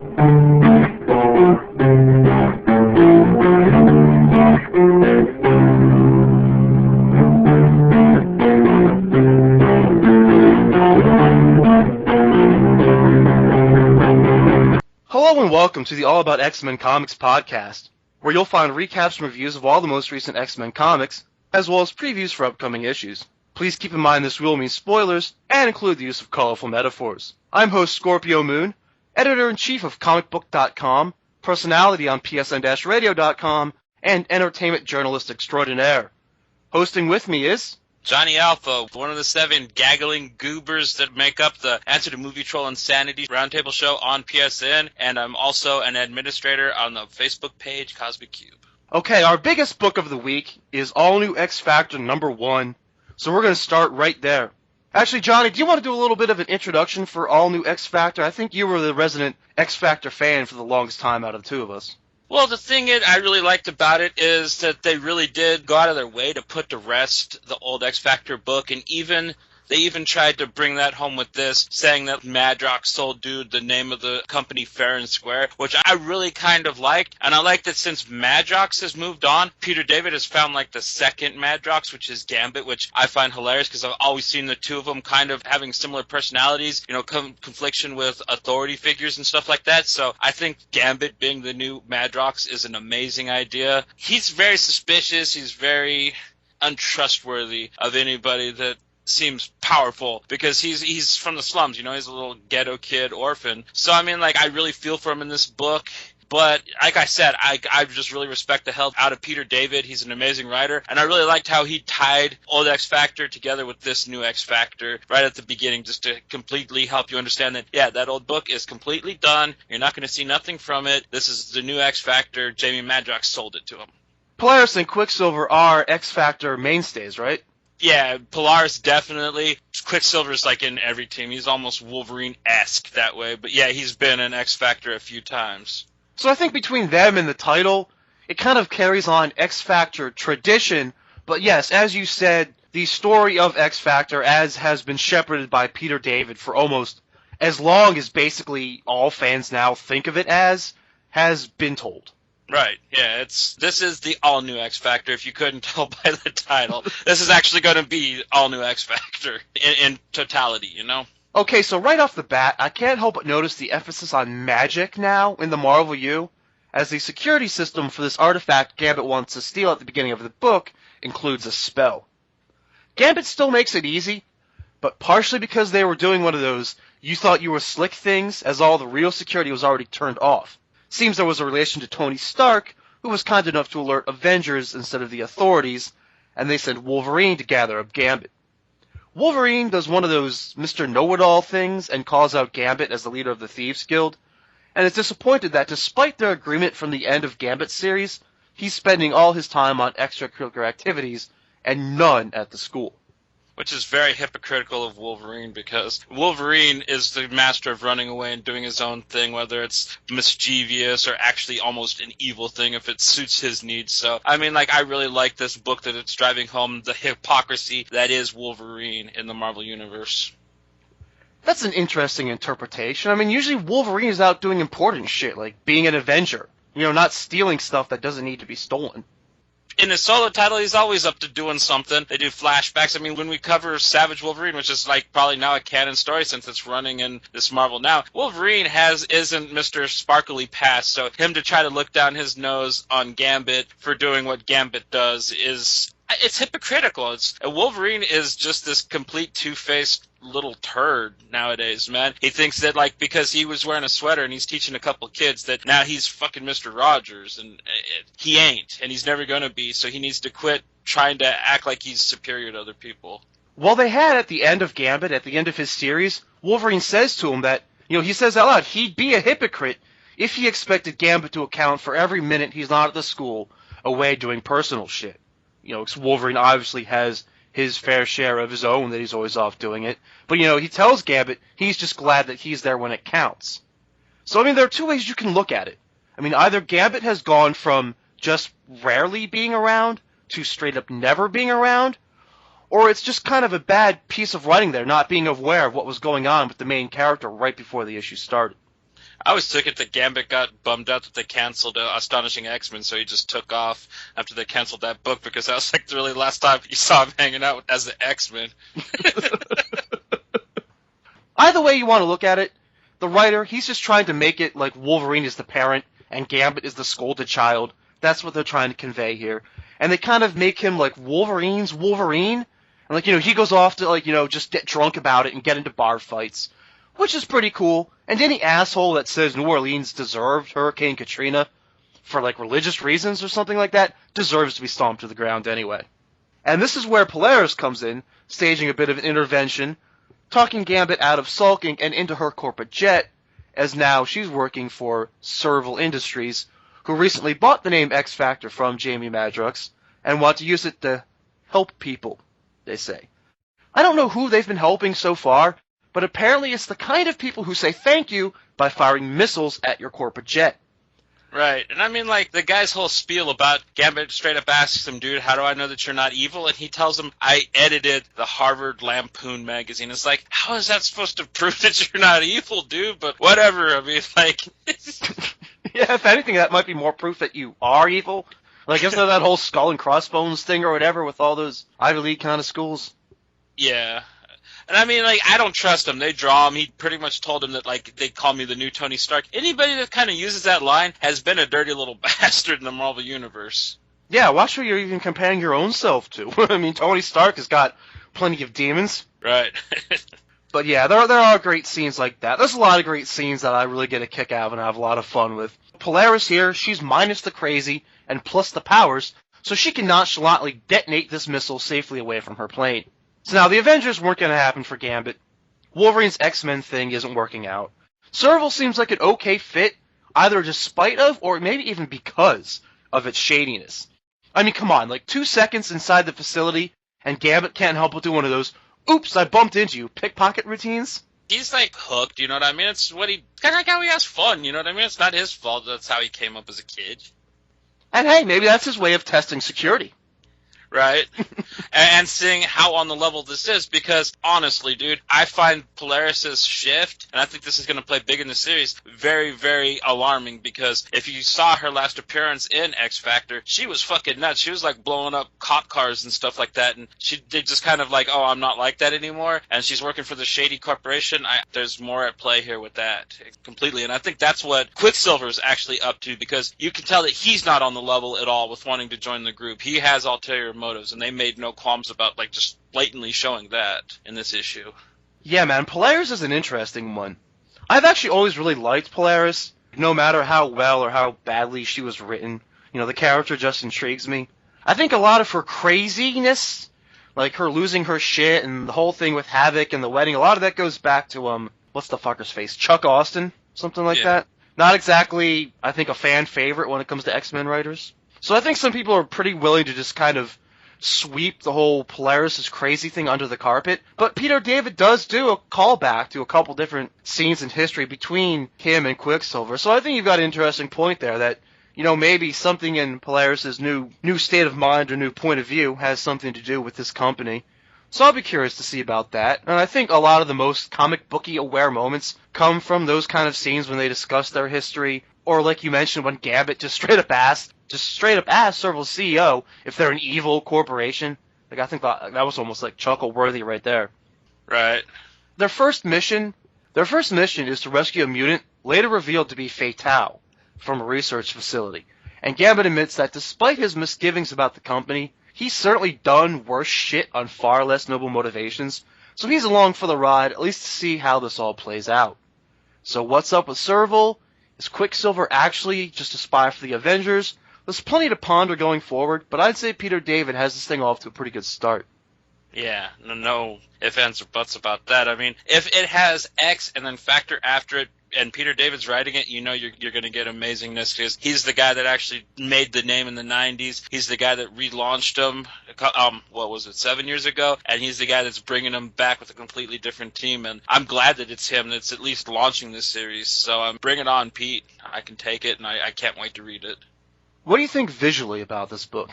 Hello and welcome to the All About X-Men Comics podcast, where you'll find recaps and reviews of all the most recent X-Men comics, as well as previews for upcoming issues. Please keep in mind this will mean spoilers, and include the use of colorful metaphors. I'm host Scorpio Moon, editor-in-chief of comicbook.com, personality on psn-radio.com, and entertainment journalist extraordinaire. Hosting with me is... Johnny Alpha, one of the 7 gaggling goobers that make up the Answer to Movie Troll Insanity Roundtable show on PSN, and I'm also an administrator on the Facebook page Cosmic Cube. Okay, our biggest book of the week is All New X-Factor #1, so we're going to start right there. Actually, Johnny, do you want to do a little bit of an introduction for All New X-Factor? I think you were the resident X-Factor fan for the longest time out of the two of us. Well, the thing I really liked about it is that they really did go out of their way to put to rest the old X-Factor book, and they even tried to bring that home with this, saying that Madrox sold Dude the name of the company fair and square, which I really kind of liked. And I like that since Madrox has moved on, Peter David has found like the second Madrox, which is Gambit, which I find hilarious because I've always seen the two of them kind of having similar personalities, confliction with authority figures and stuff like that. So I think Gambit being the new Madrox is an amazing idea. He's very suspicious. He's very untrustworthy of anybody that seems powerful because he's from the slums, he's a little ghetto kid orphan. So I really feel for him in this book. But like I said, I just really respect the hell out of Peter David. He's an amazing writer, and I really liked how he tied old X-Factor together with this new X-Factor right at the beginning, just to completely help you understand that, yeah, that old book is completely done. You're not going to see nothing from it. This is the new X-Factor. Jamie Madrox sold it to him. Polaris and Quicksilver are X-Factor mainstays, right? Yeah, Polaris definitely. Quicksilver's like in every team. He's almost Wolverine-esque that way. But yeah, he's been an X-Factor a few times. So I think between them and the title, it kind of carries on X-Factor tradition. But yes, as you said, the story of X-Factor, as has been shepherded by Peter David for almost as long as basically all fans now think of it as, has been told. Right, yeah, this is the all-new X-Factor, if you couldn't tell by the title. This is actually going to be all-new X-Factor in totality, Okay, so right off the bat, I can't help but notice the emphasis on magic now in the Marvel U, as the security system for this artifact Gambit wants to steal at the beginning of the book includes a spell. Gambit still makes it easy, but partially because they were doing one of those you-thought-you-were-slick things, as all the real security was already turned off. Seems there was a relation to Tony Stark, who was kind enough to alert Avengers instead of the authorities, and they sent Wolverine to gather up Gambit. Wolverine does one of those Mr. Know-It-All things and calls out Gambit as the leader of the Thieves Guild, and is disappointed that despite their agreement from the end of Gambit's series, he's spending all his time on extracurricular activities and none at the school. Which is very hypocritical of Wolverine, because Wolverine is the master of running away and doing his own thing, whether it's mischievous or actually almost an evil thing if it suits his needs. So, I really like this book that it's driving home the hypocrisy that is Wolverine in the Marvel Universe. That's an interesting interpretation. Usually Wolverine is out doing important shit, like being an Avenger. Not stealing stuff that doesn't need to be stolen. In his solo title, he's always up to doing something. They do flashbacks. When we cover Savage Wolverine, which is probably now a canon story since it's running in this Marvel now, Wolverine isn't Mr. Sparkly Past, so him to try to look down his nose on Gambit for doing what Gambit does it's hypocritical. Wolverine is just this complete two-faced little turd nowadays, man. He thinks that, because he was wearing a sweater and he's teaching a couple kids that now he's fucking Mr. Rogers, and he ain't, and he's never gonna be, so he needs to quit trying to act like he's superior to other people. Well, they had at the end of Gambit, at the end of his series, Wolverine says to him that, he says out loud, he'd be a hypocrite if he expected Gambit to account for every minute he's not at the school away doing personal shit. 'Cause Wolverine obviously has his fair share of his own that he's always off doing it. But, he tells Gambit he's just glad that he's there when it counts. So, there are two ways you can look at it. Either Gambit has gone from just rarely being around to straight up never being around, or it's just kind of a bad piece of writing there, not being aware of what was going on with the main character right before the issue started. I always took it that Gambit got bummed out that they canceled Astonishing X-Men, so he just took off after they canceled that book, because that was like the really last time you saw him hanging out as the X-Men. Either way you want to look at it, the writer, he's just trying to make it like Wolverine is the parent and Gambit is the scolded child. That's what they're trying to convey here. And they kind of make him like Wolverine's Wolverine. And like, he goes off to like, just get drunk about it and get into bar fights, which is pretty cool. And any asshole that says New Orleans deserved Hurricane Katrina for like religious reasons or something like that deserves to be stomped to the ground anyway. And this is where Polaris comes in, staging a bit of an intervention, talking Gambit out of sulking and into her corporate jet, as now she's working for Serval Industries, who recently bought the name X Factor from Jamie Madrox and want to use it to help people, they say. I don't know who they've been helping so far, but apparently it's the kind of people who say thank you by firing missiles at your corporate jet. Right, and I mean, like, the guy's whole spiel about Gambit straight up asks him, dude, how do I know that you're not evil? And he tells him, I edited the Harvard Lampoon magazine. It's like, how is that supposed to prove that you're not evil, dude? But whatever, I mean, like... Yeah, if anything, that might be more proof that you are evil. Like, isn't there that whole skull and crossbones thing or whatever with all those Ivy League kind of schools? Yeah. And I mean, like, I don't trust him. They draw him. He pretty much told him that, like, they call me the new Tony Stark. Anybody that kind of uses that line has been a dirty little bastard in the Marvel Universe. Yeah, watch who you're even comparing your own self to. I mean, Tony Stark has got plenty of demons. Right. But yeah, there are great scenes like that. There's a lot of great scenes that I really get a kick out of and I have a lot of fun with. Polaris here, she's minus the crazy and plus the powers, so she can nonchalantly detonate this missile safely away from her plane. So now, the Avengers weren't going to happen for Gambit. Wolverine's X-Men thing isn't working out. Serval seems like an okay fit, either despite of or maybe even because of its shadiness. I mean, come on, like 2 seconds inside the facility, and Gambit can't help but do one of those, oops, I bumped into you, pickpocket routines? He's, like, hooked, you know what I mean? It's what he... kind of like how he has fun, you know what I mean? It's not his fault. That's how he came up as a kid. And hey, maybe that's his way of testing security. Right? And seeing how on the level this is, because honestly, dude, I find Polaris's shift, and I think this is going to play big in the series, very, very alarming, because if you saw her last appearance in X Factor, she was fucking nuts. She was like blowing up cop cars and stuff like that, and they just kind of like, oh, I'm not like that anymore, and she's working for the shady corporation. There's more at play here with that completely, and I think that's what Quicksilver's actually up to, because you can tell that he's not on the level at all with wanting to join the group. He has ulterior motives, and they made no qualms about like just blatantly showing that in this issue. Yeah, man, Polaris is an interesting one. I've actually always really liked Polaris, no matter how well or how badly she was written. The character just intrigues me. I think a lot of her craziness, like her losing her shit and the whole thing with Havoc and the wedding, a lot of that goes back to, what's the fucker's face? Chuck Austin? Something like that. Not exactly, I think, a fan favorite when it comes to X-Men writers. So I think some people are pretty willing to just kind of sweep the whole Polaris' crazy thing under the carpet. But Peter David does do a callback to a couple different scenes in history between him and Quicksilver. So I think you've got an interesting point there that, maybe something in Polaris' new state of mind or new point of view has something to do with this company. So I'll be curious to see about that. And I think a lot of the most comic booky aware moments come from those kind of scenes when they discuss their history, or like you mentioned, when Gambit just straight up asked Serval's CEO if they're an evil corporation. Like, I think that was almost like chuckle-worthy right there. Right. Their first mission is to rescue a mutant later revealed to be Fatale from a research facility. And Gambit admits that despite his misgivings about the company, he's certainly done worse shit on far less noble motivations, so he's along for the ride, at least to see how this all plays out. So what's up with Serval? Is Quicksilver actually just a spy for the Avengers? There's plenty to ponder going forward, but I'd say Peter David has this thing off to a pretty good start. Yeah, no ifs, ands, or buts about that. I mean, if it has X and then Factor after it, and Peter David's writing it, you're going to get amazingness, because he's the guy that actually made the name in the 90s. He's the guy that relaunched him, 7 years ago? And he's the guy that's bringing him back with a completely different team. And I'm glad that it's him that's at least launching this series. So bring it on, Pete. I can take it, and I can't wait to read it. What do you think visually about this book?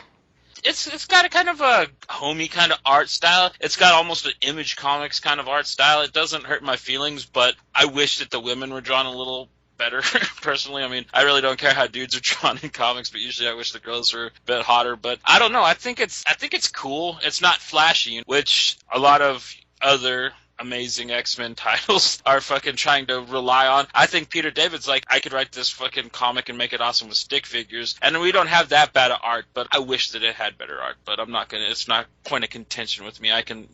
It's got a kind of a homey kind of art style. It's got almost an Image Comics kind of art style. It doesn't hurt my feelings, but I wish that the women were drawn a little better, personally. I mean, I really don't care how dudes are drawn in comics, but usually I wish the girls were a bit hotter. But I don't know. I think it's cool. It's not flashy, which a lot of other amazing X-Men titles are fucking trying to rely on. I think Peter David's like, I could write this fucking comic and make it awesome with stick figures, and we don't have that bad of art, but I wish that it had better art. But I'm not gonna. It's not point of contention with me. I can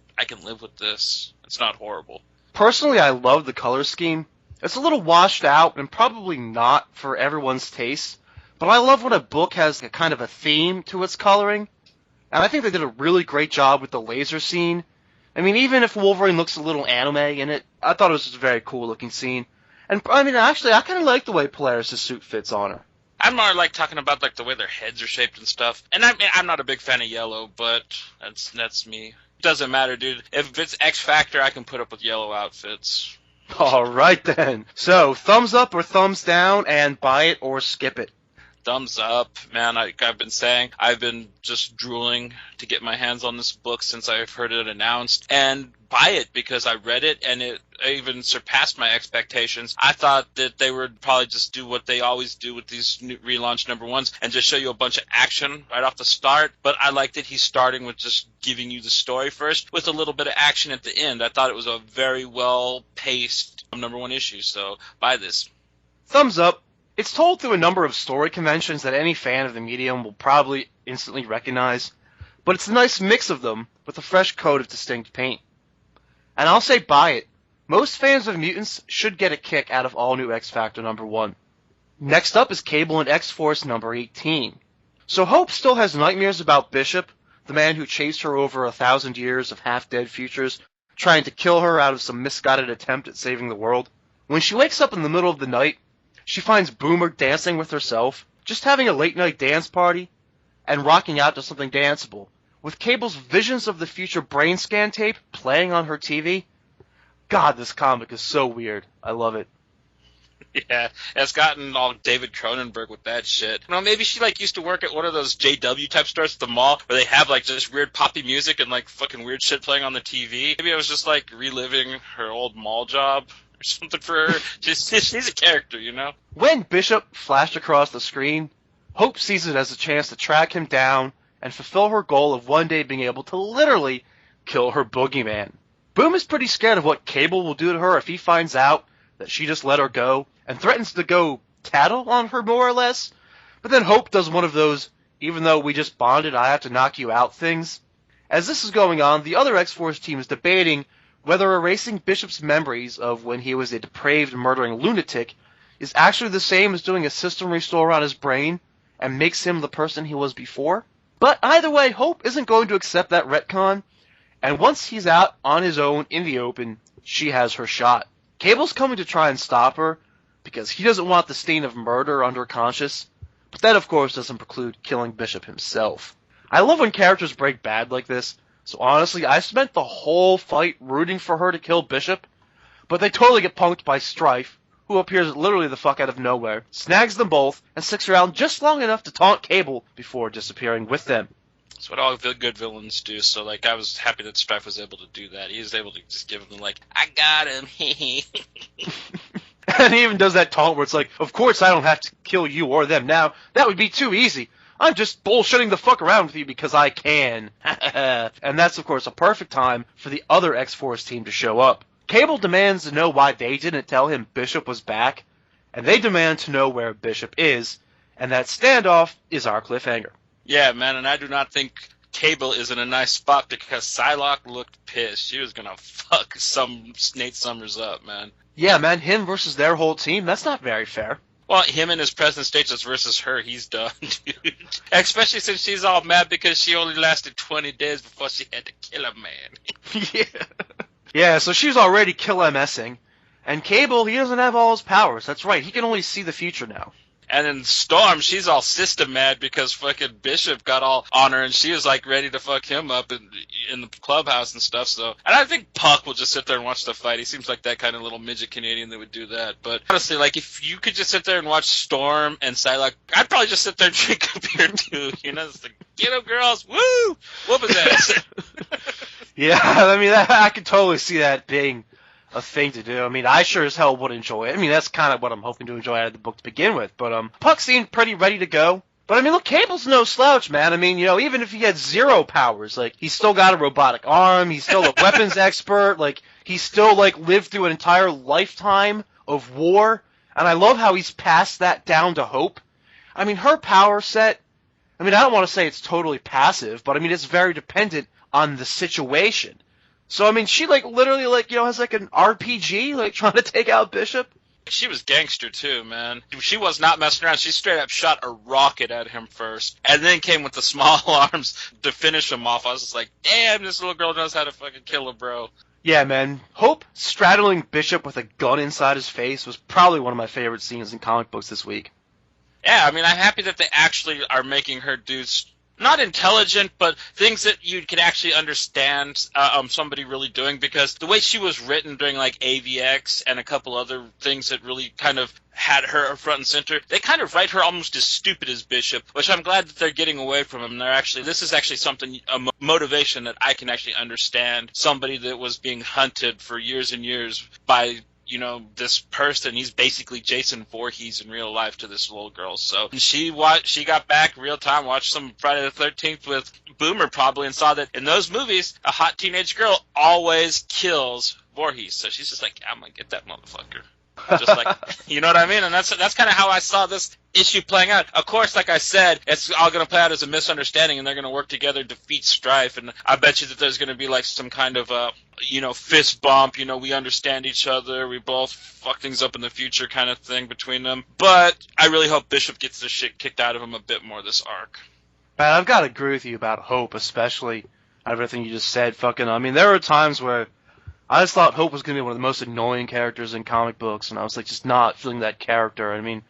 live with this. It's not horrible. Personally, I love the color scheme. It's a little washed out and probably not for everyone's taste, but I love when a book has a kind of a theme to its coloring, and I think they did a really great job with the laser scene. I mean, even if Wolverine looks a little anime in it, I thought it was just a very cool looking scene. And I mean, actually, I kind of like the way Polaris' suit fits on her. I'm more like talking about like the way their heads are shaped and stuff. And I'm not a big fan of yellow, but that's me. It doesn't matter, dude. If it's X Factor, I can put up with yellow outfits. All right then. So, thumbs up or thumbs down, and buy it or skip it. Thumbs up, man. Like I've been saying, I've been just drooling to get my hands on this book since I've heard it announced, and buy it because I read it and it even surpassed my expectations. I thought that they would probably just do what they always do with these new relaunch number ones and just show you a bunch of action right off the start, but I like that he's starting with just giving you the story first with a little bit of action at the end. I thought it was a very well paced number one issue, so buy this. Thumbs up. It's told through a number of story conventions that any fan of the medium will probably instantly recognize, but it's a nice mix of them with a fresh coat of distinct paint. And I'll say buy it. Most fans of mutants should get a kick out of all new X Factor number 1. Next up is Cable and X-Force number 18. So Hope still has nightmares about Bishop, the man who chased her over 1,000 years of half-dead futures, trying to kill her out of some misguided attempt at saving the world. When she wakes up in the middle of the night, she finds Boomer dancing with herself, just having a late-night dance party, and rocking out to something danceable, with Cable's Visions of the Future brain scan tape playing on her TV. God, this comic is so weird. I love it. Yeah, it's gotten all David Cronenberg with that shit. You know, maybe she like used to work at one of those JW type stores at the mall where they have like just weird poppy music and like fucking weird shit playing on the TV. Maybe it was just like reliving her old mall job or something for her. She's a character, you know? When Bishop flashed across the screen, Hope sees it as a chance to track him down and fulfill her goal of one day being able to literally kill her boogeyman. Boom is pretty scared of what Cable will do to her if he finds out that she just let her go, and threatens to go tattle on her more or less. But then Hope does one of those, even though we just bonded, I have to knock you out things. As this is going on, the other X-Force team is debating whether erasing Bishop's memories of when he was a depraved, murdering lunatic is actually the same as doing a system restore on his brain and makes him the person he was before. But either way, Hope isn't going to accept that retcon, and once he's out on his own in the open, she has her shot. Cable's coming to try and stop her, because he doesn't want the stain of murder on her conscience, but that of course doesn't preclude killing Bishop himself. I love when characters break bad like this, so honestly, I spent the whole fight rooting for her to kill Bishop, but they totally get punked by Strife, who appears literally the fuck out of nowhere, snags them both, and sticks around just long enough to taunt Cable before disappearing with them. That's what all good villains do, so like I was happy that Strife was able to do that. He was able to just give them like, I got him. And he even does that taunt where it's like, of course I don't have to kill you or them now. That would be too easy. I'm just bullshitting the fuck around with you because I can. And that's, of course, a perfect time for the other X-Force team to show up. Cable demands to know why they didn't tell him Bishop was back, and they demand to know where Bishop is, and that standoff is our cliffhanger. Yeah, man, and I do not think Cable is in a nice spot because Psylocke looked pissed. She was gonna fuck Nate Summers up, man. Yeah, man, him versus their whole team, that's not very fair. Well, him in his present status versus her, he's done, dude. Especially since she's all mad because she only lasted 20 days before she had to kill a man. Yeah. Yeah, so she's already kill MSing. And Cable, he doesn't have all his powers. That's right, he can only see the future now. And then Storm, she's all system mad because fucking Bishop got all on her and she was like ready to fuck him up in the clubhouse and stuff. So, and I think Puck will just sit there and watch the fight. He seems like that kind of little midget Canadian that would do that. But honestly, like if you could just sit there and watch Storm and Psylocke, I'd probably just sit there and drink a beer too. You know, it's like, get up, girls, woo, whoop his ass. Yeah, I mean, I could totally see that being a thing to do. I mean, I sure as hell would enjoy it. I mean, that's kind of what I'm hoping to enjoy out of the book to begin with. But Puck seemed pretty ready to go. But I mean, look, Cable's no slouch, man. I mean, even if he had zero powers, like, he's still got a robotic arm, he's still a weapons expert, like, he's still, like, lived through an entire lifetime of war, and I love how he's passed that down to Hope. I mean, her power set, I mean, I don't want to say it's totally passive, but I mean, it's very dependent on the situation. So, I mean, she, like, literally, like, has, like, an RPG, like, trying to take out Bishop. She was gangster, too, man. She was not messing around. She straight up shot a rocket at him first, and then came with the small arms to finish him off. I was just like, damn, this little girl knows how to fucking kill a bro. Yeah, man. Hope straddling Bishop with a gun inside his face was probably one of my favorite scenes in comic books this week. Yeah, I mean, I'm happy that they actually are making her do not intelligent, but things that you can actually understand somebody really doing, because the way she was written during, like, AVX and a couple other things that really kind of had her front and center, they kind of write her almost as stupid as Bishop, which I'm glad that they're getting away from him. This is actually something, a motivation that I can actually understand. Somebody that was being hunted for years and years by this person. He's basically Jason Voorhees in real life to this little girl. So she got back real time, watched some Friday the 13th with Boomer probably, and saw that in those movies, a hot teenage girl always kills Voorhees. So she's just like, I'm gonna get that motherfucker. Just like, you know what I mean? And that's kind of how I saw this issue playing out. Of course, like I said, it's all going to play out as a misunderstanding, and they're going to work together to defeat Strife. And I bet you that there's going to be like some kind of fist bump. We understand each other. We both fuck things up in the future kind of thing between them. But I really hope Bishop gets the shit kicked out of him a bit more this arc. Man, I've got to agree with you about Hope, especially everything you just said. I mean, there were times where I just thought Hope was going to be one of the most annoying characters in comic books, and I was like just not feeling that character. I mean,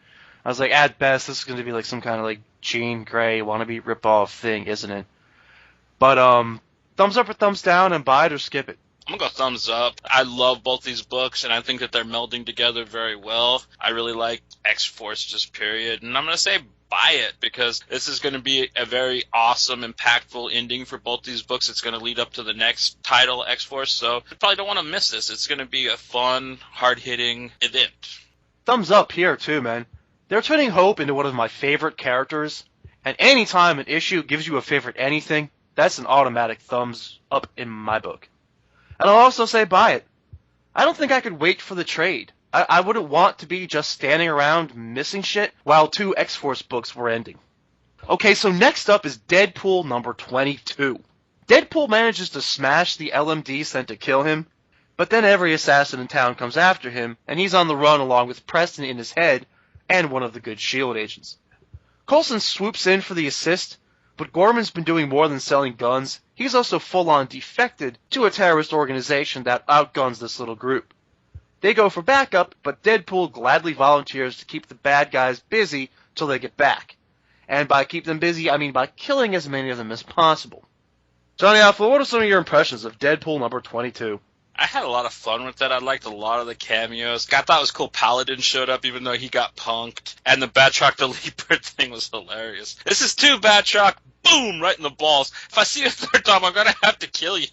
I was like, at best, this is going to be like some kind of like Jean Grey wannabe ripoff thing, isn't it? But thumbs up or thumbs down, and buy it or skip it. I'm going to go thumbs up. I love both these books, and I think that they're melding together very well. I really like X-Force, just period. And I'm going to say buy it, because this is going to be a very awesome, impactful ending for both these books. It's going to lead up to the next title, X-Force, so you probably don't want to miss this. It's going to be a fun, hard-hitting event. Thumbs up here, too, man. They're turning Hope into one of my favorite characters, and anytime an issue gives you a favorite anything, that's an automatic thumbs up in my book. And I'll also say buy it. I don't think I could wait for the trade. I wouldn't want to be just standing around missing shit while 2 X-Force books were ending. Okay, so next up is Deadpool number 22. Deadpool manages to smash the LMD sent to kill him, but then every assassin in town comes after him, and he's on the run along with Preston in his head and one of the good S.H.I.E.L.D. agents. Coulson swoops in for the assist, but Gorman's been doing more than selling guns. He's also full-on defected to a terrorist organization that outguns this little group. They go for backup, but Deadpool gladly volunteers to keep the bad guys busy till they get back. And by keep them busy, I mean by killing as many of them as possible. Johnny Alpha, what are some of your impressions of Deadpool number 22? I had a lot of fun with that. I liked a lot of the cameos. I thought it was cool Paladin showed up even though he got punked. And the Batroc the Leaper thing was hilarious. This is 2 Batroc, boom, right in the balls. If I see you a third time, I'm going to have to kill you.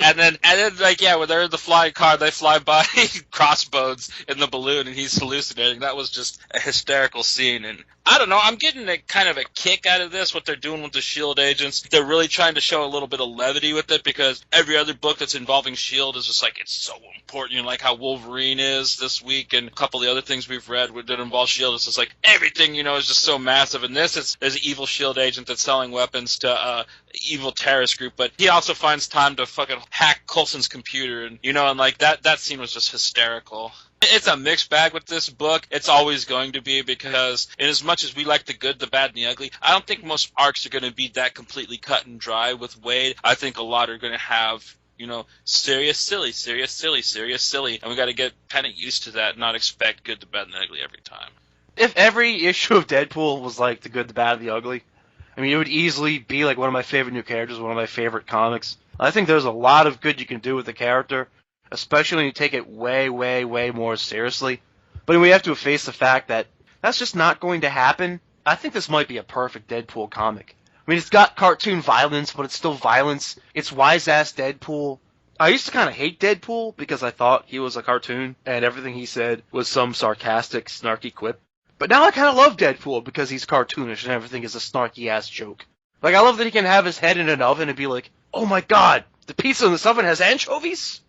and then, like, yeah, when they're in the flying car, they fly by Crossbones in the balloon, and he's hallucinating. That was just a hysterical scene. And I don't know, I'm getting a kind of a kick out of this, what they're doing with the S.H.I.E.L.D. agents. They're really trying to show a little bit of levity with it, because every other book that's involving S.H.I.E.L.D. is just like, it's so important, like how Wolverine is this week, and a couple of the other things we've read that involve S.H.I.E.L.D. It's just like, everything, is just so massive. And this is, there's an evil S.H.I.E.L.D. agent that's selling weapons to evil terrorist group, but he also finds time to fucking hack Coulson's computer, and and like that scene was just hysterical. It's a mixed bag with this book. It's always going to be, because in as much as we like the good, the bad, and the ugly, I don't think most arcs are going to be that completely cut and dry with Wade. I think a lot are going to have, serious, silly, serious, silly, serious, silly, and we got to get kind of used to that and not expect good, the bad, and the ugly every time. If every issue of Deadpool was like the good, the bad, and the ugly, I mean, it would easily be like one of my favorite new characters, one of my favorite comics. I think there's a lot of good you can do with the character, especially when you take it way, way, way more seriously. But we have to face the fact that that's just not going to happen. I think this might be a perfect Deadpool comic. I mean, it's got cartoon violence, but it's still violence. It's wise-ass Deadpool. I used to kind of hate Deadpool because I thought he was a cartoon and everything he said was some sarcastic, snarky quip. But now I kind of love Deadpool because he's cartoonish and everything is a snarky-ass joke. Like, I love that he can have his head in an oven and be like, oh my god, the pizza in this oven has anchovies?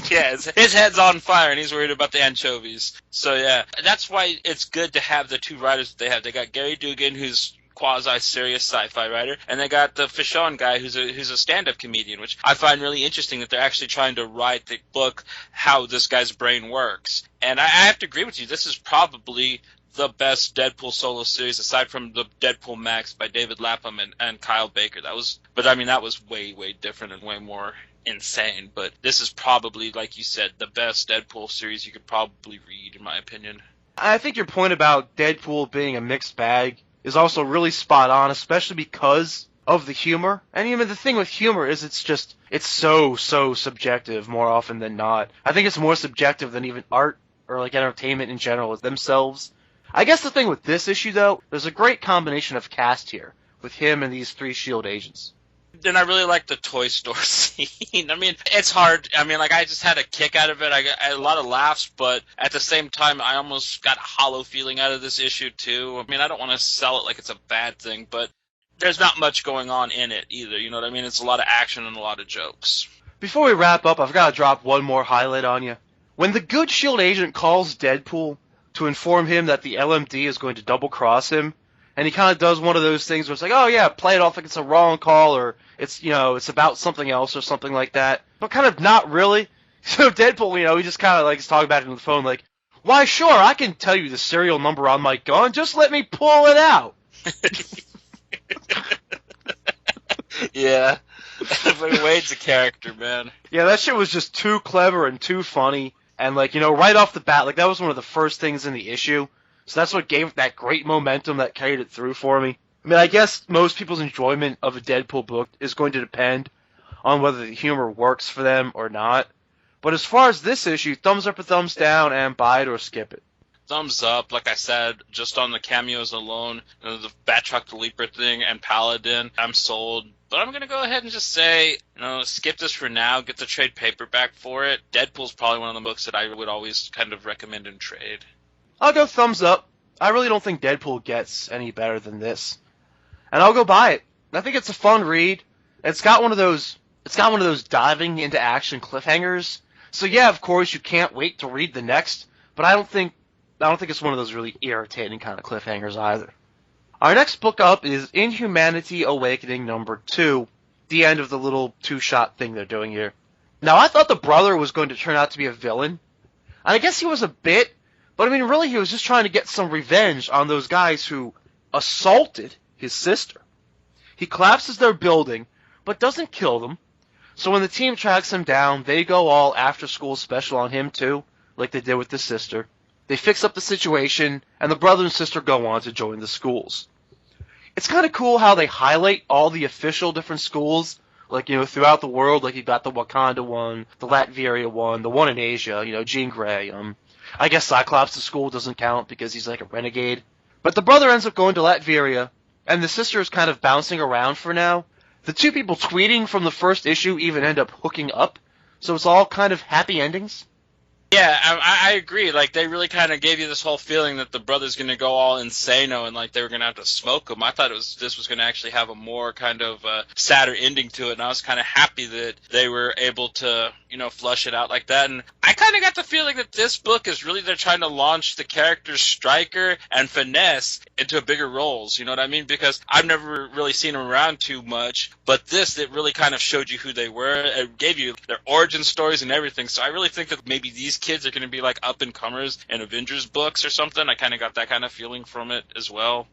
Yeah, his head's on fire and he's worried about the anchovies. So yeah, that's why it's good to have the two writers that they have. They got Gary Dugan, who's quasi-serious sci-fi writer, and they got the Fichon guy who's a stand-up comedian, which I find really interesting that they're actually trying to write the book how this guy's brain works. And I have to agree with you, this is probably the best Deadpool solo series aside from the Deadpool Max by David Lapham and Kyle Baker. That was way, way different and way more insane. But this is probably, like you said, the best Deadpool series you could probably read, in my opinion. I think your point about Deadpool being a mixed bag is also really spot on, especially because of the humor. And even the thing with humor is it's so subjective more often than not. I think it's more subjective than even art or like entertainment in general themselves. I guess the thing with this issue, though, there's a great combination of cast here with him and these 3 S.H.I.E.L.D. agents. And I really like the toy store scene. I mean, it's hard. I mean, like, I just had a kick out of it. I had a lot of laughs, but at the same time, I almost got a hollow feeling out of this issue, too. I mean, I don't want to sell it like it's a bad thing, but there's not much going on in it either. You know what I mean? It's a lot of action and a lot of jokes. Before we wrap up, I've got to drop one more highlight on you. When the good S.H.I.E.L.D. agent calls Deadpool to inform him that the LMD is going to double-cross him, and he kind of does one of those things where it's like, oh yeah, play it off like it's a wrong call, or it's, it's about something else or something like that. But kind of not really. So Deadpool, he just kind of like is talking about it on the phone like, why sure, I can tell you the serial number on my gun, just let me pull it out. Yeah. But Wade's a character, man. Yeah, that shit was just too clever and too funny. And right off the bat, that was one of the first things in the issue. So that's what gave it that great momentum that carried it through for me. I mean, I guess most people's enjoyment of a Deadpool book is going to depend on whether the humor works for them or not. But as far as this issue, thumbs up or thumbs down, and buy it or skip it. Thumbs up, like I said, just on the cameos alone, the Batroc the Leaper thing and Paladin, I'm sold. But I'm going to go ahead and just say, skip this for now, get the trade paperback for it. Deadpool's probably one of the books that I would always kind of recommend in trade. I'll go thumbs up. I really don't think Deadpool gets any better than this. And I'll go buy it. I think it's a fun read. It's got one of those diving into action cliffhangers. So yeah, of course you can't wait to read the next, but I don't think it's one of those really irritating kind of cliffhangers either. Our next book up is Inhumanity Awakening number 2, the end of the little 2-shot thing they're doing here. Now, I thought the brother was going to turn out to be a villain, and I guess he was a bit, but I mean, really, he was just trying to get some revenge on those guys who assaulted his sister. He collapses their building, but doesn't kill them, so when the team tracks him down, they go all after-school special on him too, like they did with his sister. They fix up the situation, and the brother and sister go on to join the schools. It's kind of cool how they highlight all the official different schools, throughout the world. Like, you got the Wakanda one, the Latveria one, the one in Asia, Jean Grey. I guess Cyclops' school doesn't count because he's like a renegade. But the brother ends up going to Latveria, and the sister is kind of bouncing around for now. The two people tweeting from the first issue even end up hooking up, so it's all kind of happy endings. Yeah, I agree. Like, they really kind of gave you this whole feeling that the brother's going to go all insano and, they were going to have to smoke him. I thought this was going to actually have a more kind of sadder ending to it, and I was kind of happy that they were able to, flush it out like that. And I kind of got the feeling that this book is really they're trying to launch the characters Stryker and Finesse into bigger roles, you know what I mean? Because I've never really seen them around too much, but it really kind of showed you who they were. It gave you their origin stories and everything, so I really think that maybe these kids are going to be like up-and-comers in Avengers books or something. I kind of got that kind of feeling from it as well.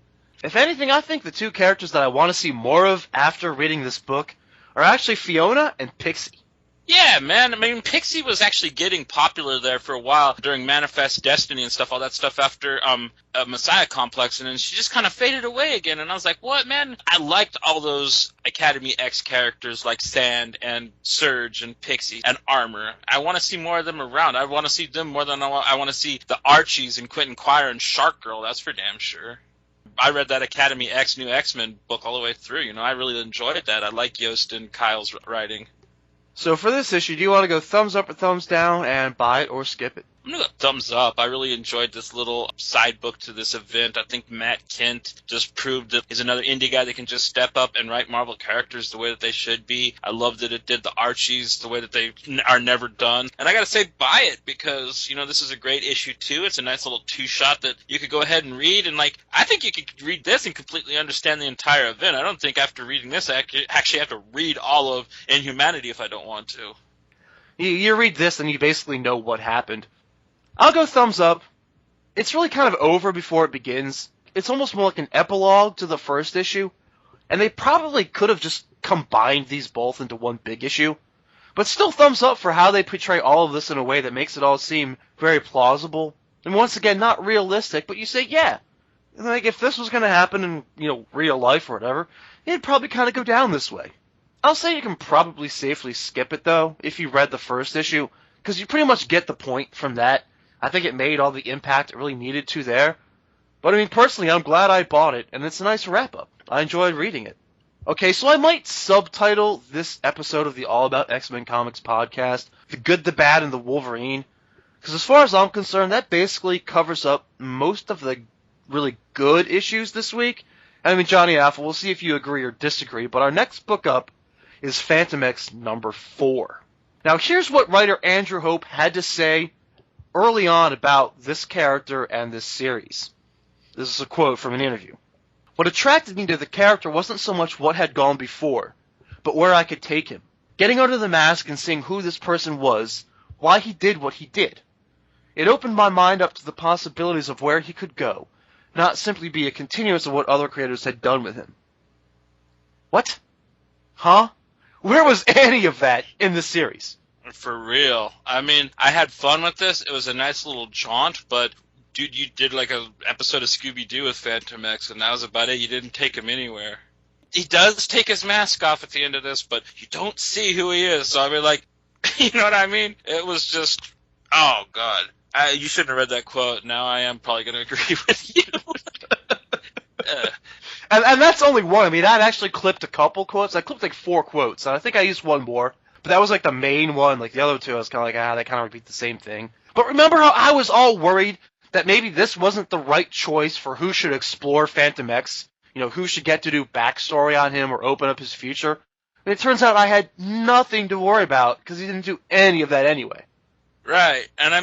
If anything, I think the two characters that I want to see more of after reading this book are actually Fiona and Pixie. Yeah, man. I mean, Pixie was actually getting popular there for a while during Manifest Destiny and stuff, all that stuff after Messiah Complex, and then she just kind of faded away again. And I was like, what, man? I liked all those Academy X characters like Sand and Surge and Pixie and Armor. I want to see more of them around. I want to see them more than I want to see the Archies and Quentin Quire and Shark Girl. That's for damn sure. I read that Academy X New X-Men book all the way through. I really enjoyed that. I like Yost and Kyle's writing. So for this issue, do you want to go thumbs up or thumbs down and buy it or skip it? I'm going to go thumbs up. I really enjoyed this little side book to this event. I think Matt Kent just proved that he's another indie guy that can just step up and write Marvel characters the way that they should be. I love that it did the Archies the way that they are never done. And I got to say, buy it because, this is a great issue too. It's a nice little two-shot that you could go ahead and read. And, I think you could read this and completely understand the entire event. I don't think after reading this I actually have to read all of Inhumanity if I don't want to. You read this and you basically know what happened. I'll go thumbs up. It's really kind of over before it begins. It's almost more like an epilogue to the first issue, and they probably could have just combined these both into one big issue. But still thumbs up for how they portray all of this in a way that makes it all seem very plausible. And once again, not realistic, but you say, yeah. If this was going to happen in, real life or whatever, it'd probably kind of go down this way. I'll say you can probably safely skip it, though, if you read the first issue, because you pretty much get the point from that. I think it made all the impact it really needed to there. But personally, I'm glad I bought it, and it's a nice wrap-up. I enjoyed reading it. Okay, so I might subtitle this episode of the All About X-Men Comics podcast, The Good, the Bad, and the Wolverine, because as far as I'm concerned, that basically covers up most of the really good issues this week. Johnny Apple, we'll see if you agree or disagree, but our next book up is fantomex number 4. Now, here's what writer Andrew Hope had to say early on about this character and this series. This is a quote from an interview. What attracted me to the character wasn't so much what had gone before, but where I could take him. Getting under the mask and seeing who this person was, why he did what he did. It opened my mind up to the possibilities of where he could go, not simply be a continuance of what other creators had done with him. What? Huh? Where was any of that in the series? For real. I had fun with this. It was a nice little jaunt, but dude, you did an episode of Scooby-Doo with fantomex, and that was about it. You didn't take him anywhere. He does take his mask off at the end of this, but you don't see who he is. So, you know what I mean? It was just, oh, God. You shouldn't have read that quote. Now I am probably going to agree with you. And that's only one. I actually clipped a couple quotes. I clipped 4 quotes, and I think I used one more. But that was the main one. The other two, I was kind of they kind of repeat the same thing. But remember how I was all worried that maybe this wasn't the right choice for who should explore fantomex? Who should get to do backstory on him or open up his future? And it turns out I had nothing to worry about because he didn't do any of that anyway. Right. And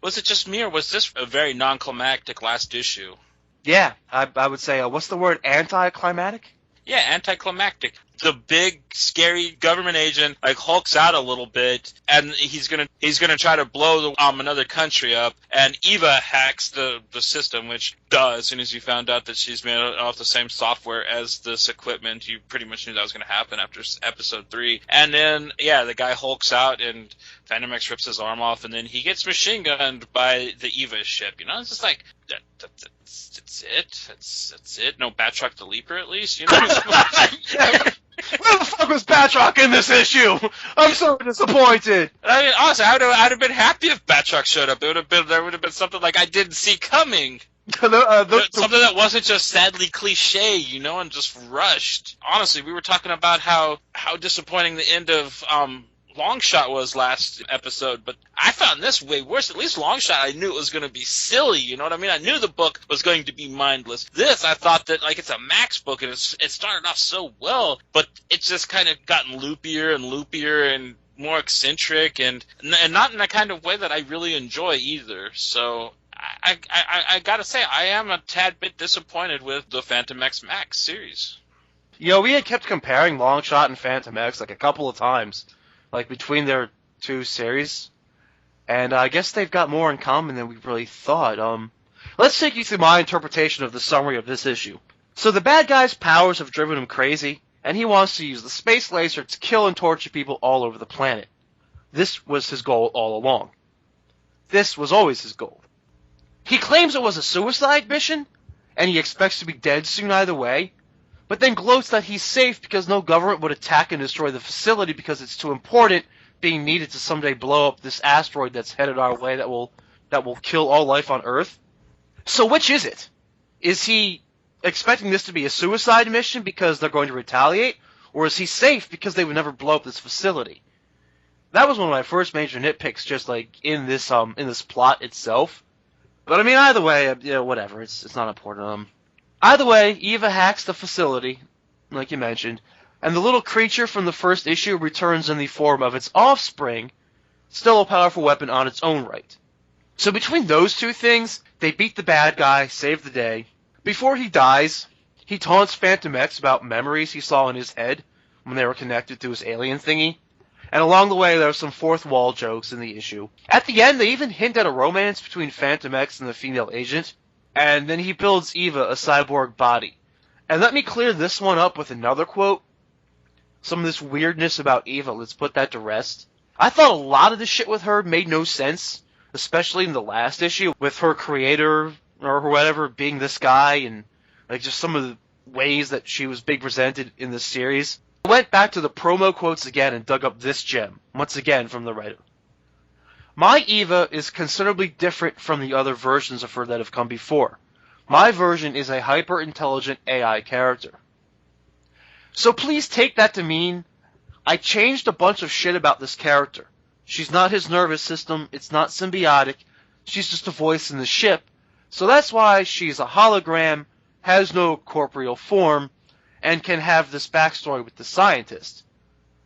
was it just me or was this a very non-climactic last issue? Yeah, I would say, what's the word, anticlimactic? Yeah, anticlimactic. The big, scary government agent hulks out a little bit, and he's gonna try to blow another country up. And Eva hacks the system, which as soon as you found out that she's made off the same software as this equipment, you pretty much knew that was gonna happen after episode 3. And then the guy hulks out, and fantomex rips his arm off, and then he gets machine gunned by the Eva ship. It's just that's it. No Batroc the Leaper, at least. Where the fuck was Batroc in this issue? I'm so disappointed. Honestly, I'd have been happy if Batroc showed up. There would have been something I didn't see coming. Something that wasn't just sadly cliche, and just rushed. Honestly, we were talking about how disappointing the end of Longshot was last episode, but I found this way worse. At least Longshot, I knew it was going to be silly, you know what I mean? I knew the book was going to be mindless. This, I thought that, it's a Max book, and it started off so well, but it's just kind of gotten loopier and loopier and more eccentric, and not in a kind of way that I really enjoy either. So I gotta say, I am a tad bit disappointed with the fantomex Max series. We had kept comparing Longshot and fantomex a couple of times. Between their 2 series. And I guess they've got more in common than we really thought. Let's take you through my interpretation of the summary of this issue. So the bad guy's powers have driven him crazy, and he wants to use the space laser to kill and torture people all over the planet. This was his goal all along. This was always his goal. He claims it was a suicide mission, and he expects to be dead soon either way, but then gloats that he's safe because no government would attack and destroy the facility because it's too important, being needed to someday blow up this asteroid that's headed our way that will kill all life on Earth. So which is it? Is he expecting this to be a suicide mission because they're going to retaliate, or is he safe because they would never blow up this facility? That was one of my first major nitpicks, just like in this plot itself. But I mean, either way, yeah, whatever. It's not important. Either way, Eva hacks the facility, like you mentioned, and the little creature from the first issue returns in the form of its offspring, still a powerful weapon on its own right. So between those two things, they beat the bad guy, save the day. Before he dies, he taunts fantomex about memories he saw in his head when they were connected to his alien thingy. And along the way, there are some fourth wall jokes in the issue. At the end, they even hint at a romance between fantomex and the female agent. And then he builds Eva a cyborg body. And let me clear this one up with another quote. Some of this weirdness about Eva, let's put that to rest. I thought a lot of the shit with her made no sense, especially in the last issue, with her creator or whatever being this guy, and like just some of the ways that she was being presented in this series. I went back to the promo quotes again and dug up this gem, once again from the writer. My Eva is considerably different from the other versions of her that have come before. My version is a hyper-intelligent AI character. So please take that to mean I changed a bunch of shit about this character. She's not his nervous system, it's not symbiotic, she's just a voice in the ship, so that's why she's a hologram, has no corporeal form, and can have this backstory with the scientist.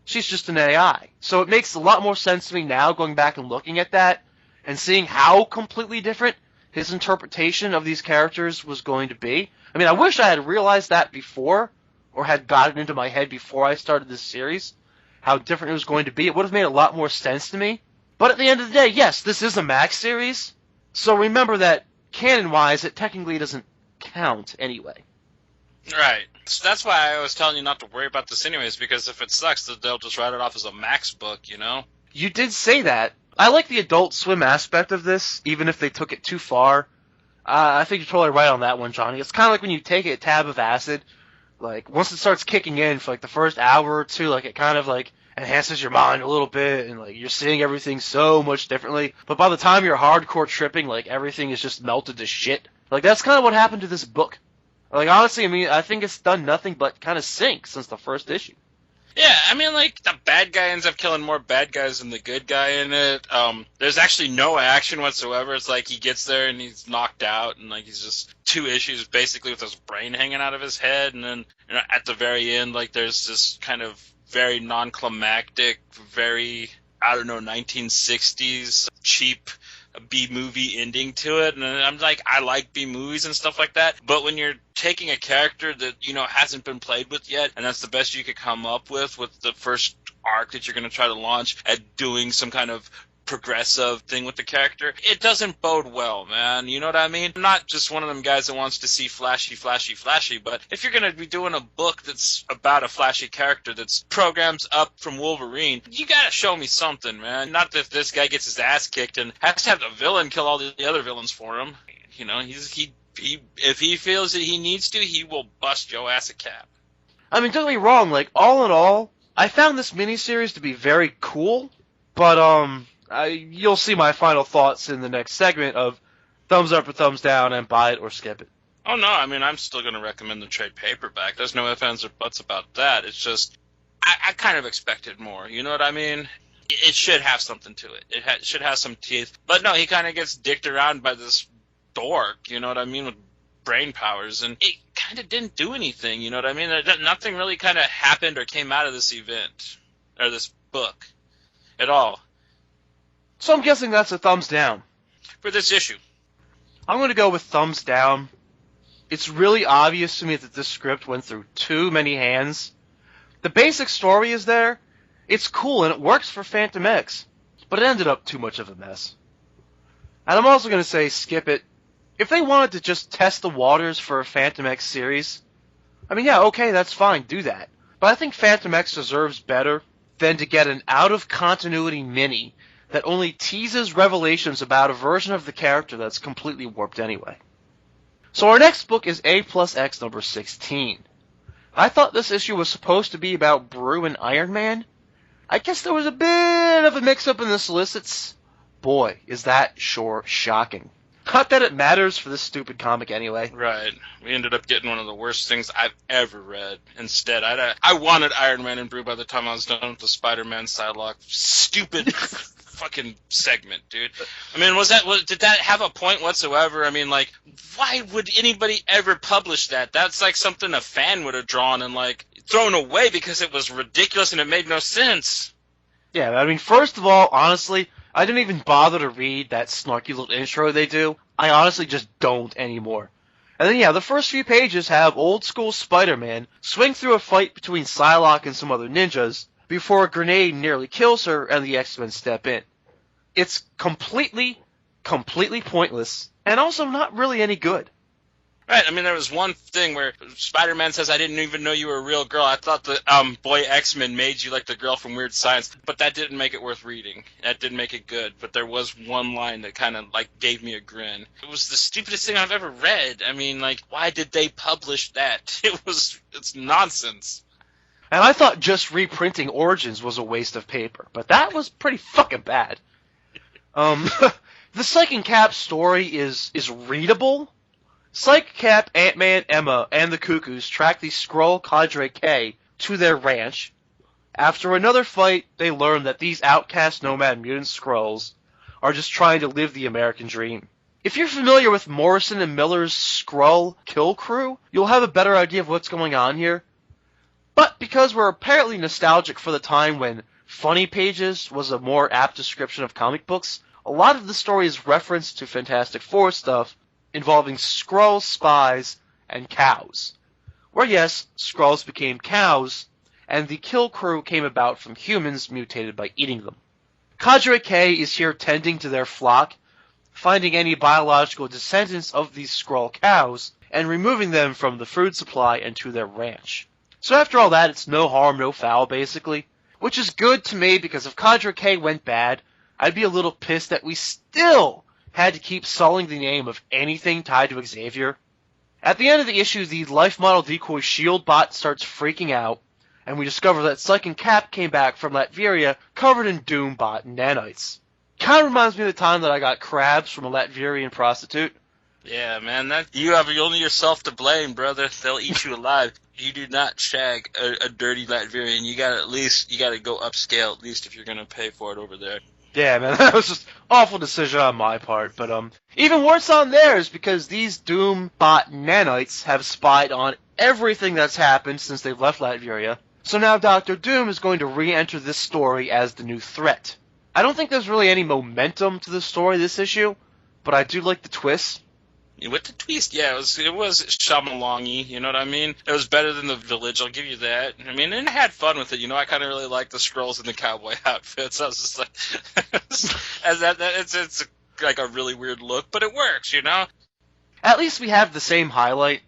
She's just an AI. So it makes a lot more sense to me now, going back and looking at that, and seeing how completely different his interpretation of these characters was going to be. I mean, I wish I had realized that before, or had gotten into my head before I started this series, how different it was going to be. It would have made a lot more sense to me. But at the end of the day, yes, this is a Max series, so remember that canon-wise, it technically doesn't count anyway. Right. So that's why I was telling you not to worry about this anyways, because if it sucks, they'll just write it off as a Max book, you know? You did say that. I like the Adult Swim aspect of this, even if they took it too far. I think you're totally right on that one, Johnny. It's kind of like when you take a tab of acid. Like, once it starts kicking in for, like, the first hour or two, like, it kind of, like, enhances your mind a little bit, and, like, you're seeing everything so much differently. But by the time you're hardcore tripping, like, everything is just melted to shit. Like, that's kind of what happened to this book. Like, honestly, I mean, I think it's done nothing but kind of sink since the first issue. Yeah, I mean, like, the bad guy ends up killing more bad guys than the good guy in it. There's actually no action whatsoever. It's like he gets there and he's knocked out, and, like, he's just 2 issues basically with his brain hanging out of his head, and then, you know, at the very end, like, there's this kind of very non-climactic, very, I don't know, 1960s cheap B-movie ending to it, and I'm like, I like B-movies and stuff like that, but when you're taking a character that, you know, hasn't been played with yet, and that's the best you could come up with the first arc that you're going to try to launch at doing some kind of progressive thing with the character, it doesn't bode well, man. You know what I mean? I'm not just one of them guys that wants to see flashy, but if you're going to be doing a book that's about a flashy character that's programs up from Wolverine, you got to show me something, man. Not that this guy gets his ass kicked and has to have the villain kill all the other villains for him. You know, if he feels that he needs to, he will bust your ass a cap. I mean, don't get me wrong, like, all in all, I found this miniseries to be very cool, but, you'll see my final thoughts in the next segment of thumbs up or thumbs down and buy it or skip it. Oh, no, I mean, I'm still going to recommend the trade paperback. There's no ifs, ands, or buts about that. It's just, I kind of expected more. You know what I mean? It should have something to it. It should have some teeth. But no, he kind of gets dicked around by this dork, you know what I mean, with brain powers, and it kind of didn't do anything, you know what I mean? Nothing really kind of happened or came out of this event, or this book, at all. So I'm guessing that's a thumbs down. For this issue. I'm going to go with thumbs down. It's really obvious to me that this script went through too many hands. The basic story is there. It's cool and it works for fantomex, but it ended up too much of a mess. And I'm also going to say skip it. If they wanted to just test the waters for a fantomex series, I mean, yeah, okay, that's fine, do that. But I think fantomex deserves better than to get an out-of-continuity mini that only teases revelations about a version of the character that's completely warped anyway. So our next book is A plus X number 16. I thought this issue was supposed to be about Brew and Iron Man. I guess there was a bit of a mix-up in the solicits. Boy, is that sure shocking. Not that it matters for this stupid comic anyway. Right. We ended up getting one of the worst things I've ever read. Instead, I wanted Iron Man and Brew by the time I was done with the Spider-Man Psylocke. Stupid fucking segment, dude. I mean, did that have a point whatsoever? I mean, like, why would anybody ever publish that? That's like something a fan would have drawn and, like, thrown away because it was ridiculous and it made no sense. Yeah, I mean, first of all, honestly, I didn't even bother to read that snarky little intro they do. I honestly just don't anymore. And then, yeah, the first few pages have old-school Spider-Man swing through a fight between Psylocke and some other ninjas before a grenade nearly kills her and the X-Men step in. It's completely pointless, and also not really any good. Right, I mean, there was one thing where Spider-Man says, I didn't even know you were a real girl. I thought the boy X-Men made you like the girl from Weird Science, but that didn't make it worth reading. That didn't make it good, but there was one line that kind of, like, gave me a grin. It was the stupidest thing I've ever read. I mean, like, why did they publish that? It's nonsense. And I thought just reprinting Origins was a waste of paper, but that was pretty fucking bad. The Psych and Cap story is readable. Psych, Cap, Ant-Man, Emma, and the Cuckoos track the Skrull Cadre K to their ranch. After another fight, they learn that these outcast nomad mutant Skrulls are just trying to live the American dream. If you're familiar with Morrison and Miller's Skrull Kill Crew, you'll have a better idea of what's going on here. But because we're apparently nostalgic for the time when Funny Pages was a more apt description of comic books, a lot of the story is reference to Fantastic Four stuff involving Skrull spies and cows. Where yes, Skrulls became cows, and the Kill Crew came about from humans mutated by eating them. Cadre K is here tending to their flock, finding any biological descendants of these Skrull cows, and removing them from the food supply and to their ranch. So after all that, it's no harm, no foul, basically. Which is good to me, because if Cadre K went bad, I'd be a little pissed that we still had to keep sullying the name of anything tied to Xavier. At the end of the issue, the life model decoy shield bot starts freaking out, and we discover that Psych and Cap came back from Latveria covered in Doom bot nanites. Kind of reminds me of the time that I got crabs from a Latverian prostitute. Yeah, man, you have only yourself to blame, brother. They'll eat you alive. You do not shag a dirty Latvian. You gotta go upscale at least if you're gonna pay for it over there. Yeah, man, that was just awful decision on my part, but even worse on theirs, because these Doom bot nanites have spied on everything that's happened since they've left Latveria. So now Dr. Doom is going to re-enter this story as the new threat. I don't think there's really any momentum to the story this issue, but I do like the twist. With the twist, yeah, it was Shyamalan-y, you know what I mean? It was better than The Village, I'll give you that. I mean, and I had fun with it, you know, I kind of really liked the Skrulls in the cowboy outfits. I was just like, it's like a really weird look, but it works, you know? At least we have the same highlight,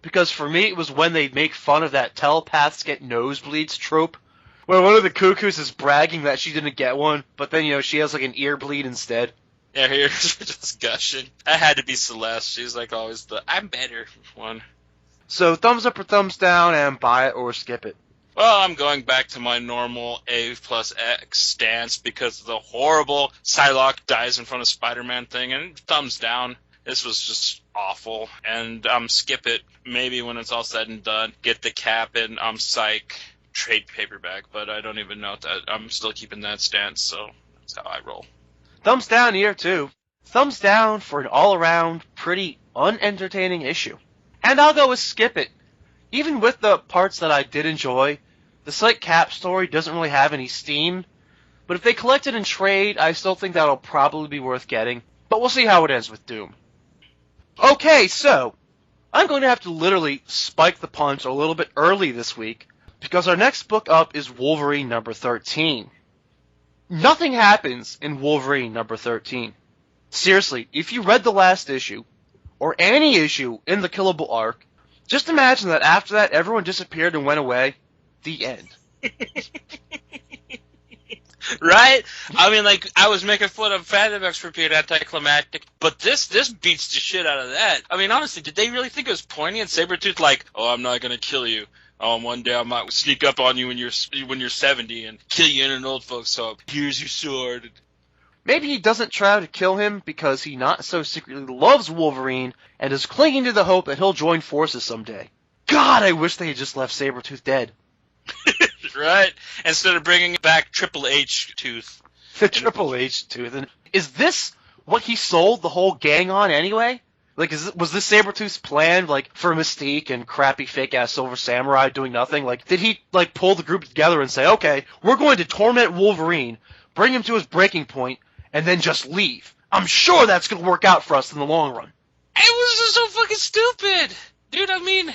because for me it was when they make fun of that telepaths get nosebleeds trope, where one of the Cuckoos is bragging that she didn't get one, but then, you know, she has like an ear bleed instead. Yeah, here's just gushing. I had to be Celeste. She's like always the I'm better one. So thumbs up or thumbs down, and buy it or skip it. Well, I'm going back to my normal A+X stance because of the horrible Psylocke dies in front of Spider-Man thing, and thumbs down. This was just awful, and skip it maybe when it's all said and done. Get the Cap and Psych trade paperback, but I don't even know that. I'm still keeping that stance, so that's how I roll. Thumbs down here, too. Thumbs down for an all-around, pretty unentertaining issue. And I'll go with skip it. Even with the parts that I did enjoy, the Psych Cap story doesn't really have any steam. But if they collect it in trade, I still think that'll probably be worth getting. But we'll see how it ends with Doom. Okay, so, I'm going to have to literally spike the punch a little bit early this week, because our next book up is Wolverine number 13. Nothing happens in Wolverine number 13. Seriously, if you read the last issue, or any issue in the Killable arc, just imagine that after that everyone disappeared and went away. The end. Right? I mean, like, I was making fun of fantomex for being anticlimactic, but this beats the shit out of that. I mean, honestly, did they really think it was poignant? Sabretooth like, oh, I'm not gonna kill you. One day I might sneak up on you when you're 70 and kill you in an old folks' home. Here's your sword. Maybe he doesn't try to kill him because he not so secretly loves Wolverine and is clinging to the hope that he'll join forces someday. God, I wish they had just left Sabretooth dead. Right? Instead of bringing back Triple H Tooth. The Triple H Tooth. And is this what he sold the whole gang on anyway? Like, was this Sabretooth's plan, like, for Mystique and crappy fake-ass Silver Samurai doing nothing? Like, did he, like, pull the group together and say, okay, we're going to torment Wolverine, bring him to his breaking point, and then just leave? I'm sure that's going to work out for us in the long run. It was just so fucking stupid. Dude, I mean...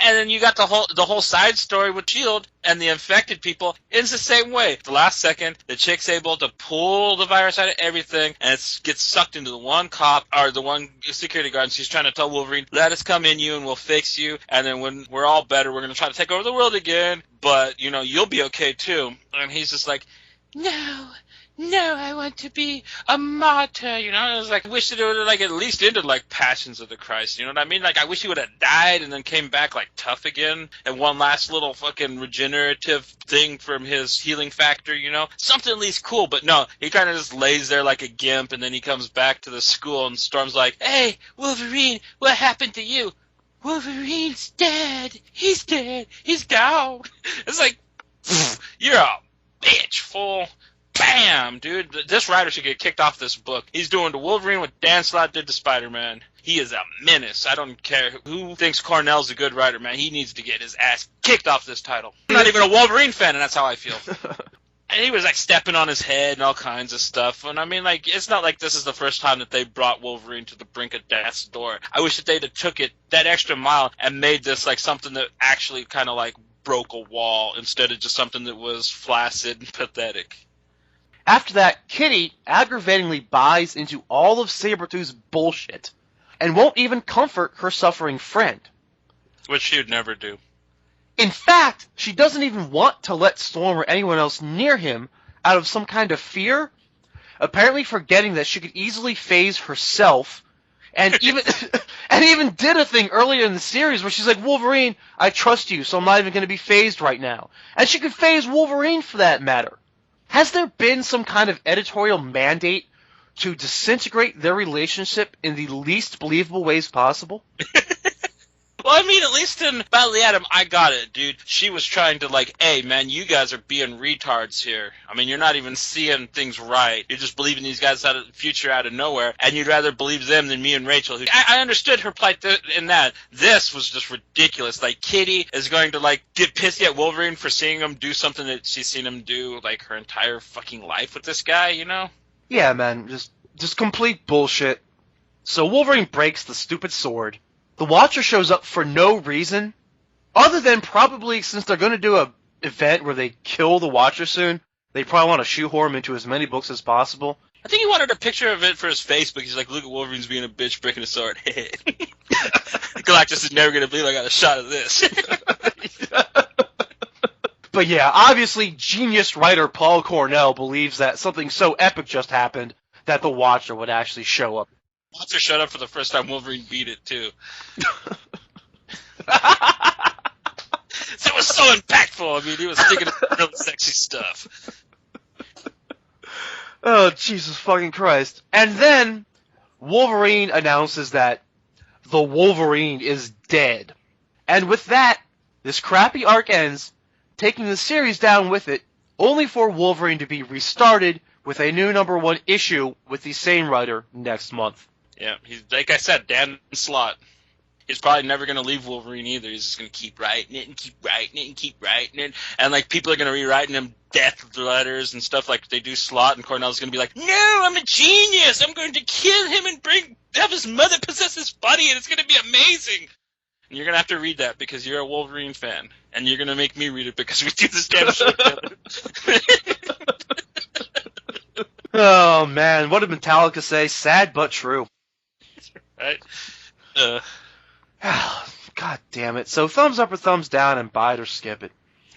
And then you got the whole side story with S.H.I.E.L.D. and the infected people. It's the same way. The last second, the chick's able to pull the virus out of everything, and it gets sucked into the one cop, or the one security guard, and she's trying to tell Wolverine, let us come in you and we'll fix you, and then when we're all better, we're going to try to take over the world again, but, you know, you'll be okay too. And he's just like, no, I want to be a martyr, you know? And it was like, I wish it would have, like, at least ended like Passions of the Christ, you know what I mean? Like, I wish he would have died and then came back, like, tough again, and one last little fucking regenerative thing from his healing factor, you know? Something at least cool, but no, he kind of just lays there like a gimp, and then he comes back to the school, and Storm's like, hey, Wolverine, what happened to you? Wolverine's dead. He's dead. He's down. It's like, you're a bitch, fool. Bam, dude. This writer should get kicked off this book. He's doing to Wolverine what Dan Slott did to Spider-Man. He is a menace. I don't care who thinks Cornell's a good writer, man. He needs to get his ass kicked off this title. I'm not even a Wolverine fan, and that's how I feel. And he was, like, stepping on his head and all kinds of stuff. And, I mean, like, it's not like this is the first time that they brought Wolverine to the brink of death's door. I wish that they'd have took it that extra mile and made this, like, something that actually kind of, like, broke a wall instead of just something that was flaccid and pathetic. After that, Kitty aggravatingly buys into all of Sabretooth's bullshit and won't even comfort her suffering friend. Which she would never do. In fact, she doesn't even want to let Storm or anyone else near him out of some kind of fear, apparently forgetting that she could easily phase herself, and even did a thing earlier in the series where she's like, Wolverine, I trust you, so I'm not even going to be phased right now. And she could phase Wolverine for that matter. Has there been some kind of editorial mandate to disintegrate their relationship in the least believable ways possible? Well, I mean, at least in Battle of the Atom, I got it, dude. She was trying to, like, hey, man, you guys are being retards here. I mean, you're not even seeing things right. You're just believing these guys out of the future out of nowhere, and you'd rather believe them than me and Rachel. I understood her plight in that. This was just ridiculous. Like, Kitty is going to, like, get pissy at Wolverine for seeing him do something that she's seen him do, like, her entire fucking life with this guy, you know? Yeah, man, just complete bullshit. So Wolverine breaks the stupid sword. The Watcher shows up for no reason, other than probably since they're going to do a event where they kill the Watcher soon, they probably want to shoehorn him into as many books as possible. I think he wanted a picture of it for his Facebook. He's like, look at Wolverine's being a bitch breaking a sword. Galactus is never going to believe I got a shot of this. But yeah, obviously genius writer Paul Cornell believes that something so epic just happened that the Watcher would actually show up. Watcher showed up for the first time Wolverine beat it, too. So it was so impactful. I mean, he was thinking of real sexy stuff. Oh, Jesus fucking Christ. And then Wolverine announces that the Wolverine is dead. And with that, this crappy arc ends, taking the series down with it, only for Wolverine to be restarted with a new #1 issue with the same writer next month. Yeah, he's, like I said, Dan Slott. He's probably never going to leave Wolverine either. He's just going to keep writing it and keep writing it and keep writing it. And, like, people are going to be writing him death letters and stuff like they do Slott, and Cornell's going to be like, no, I'm a genius. I'm going to kill him and have his mother possess his body, and it's going to be amazing. And you're going to have to read that because you're a Wolverine fan. And you're going to make me read it because we do this damn show together. Oh, man. What did Metallica say? Sad but true. Right? God damn it. So thumbs up or thumbs down and buy it or skip it.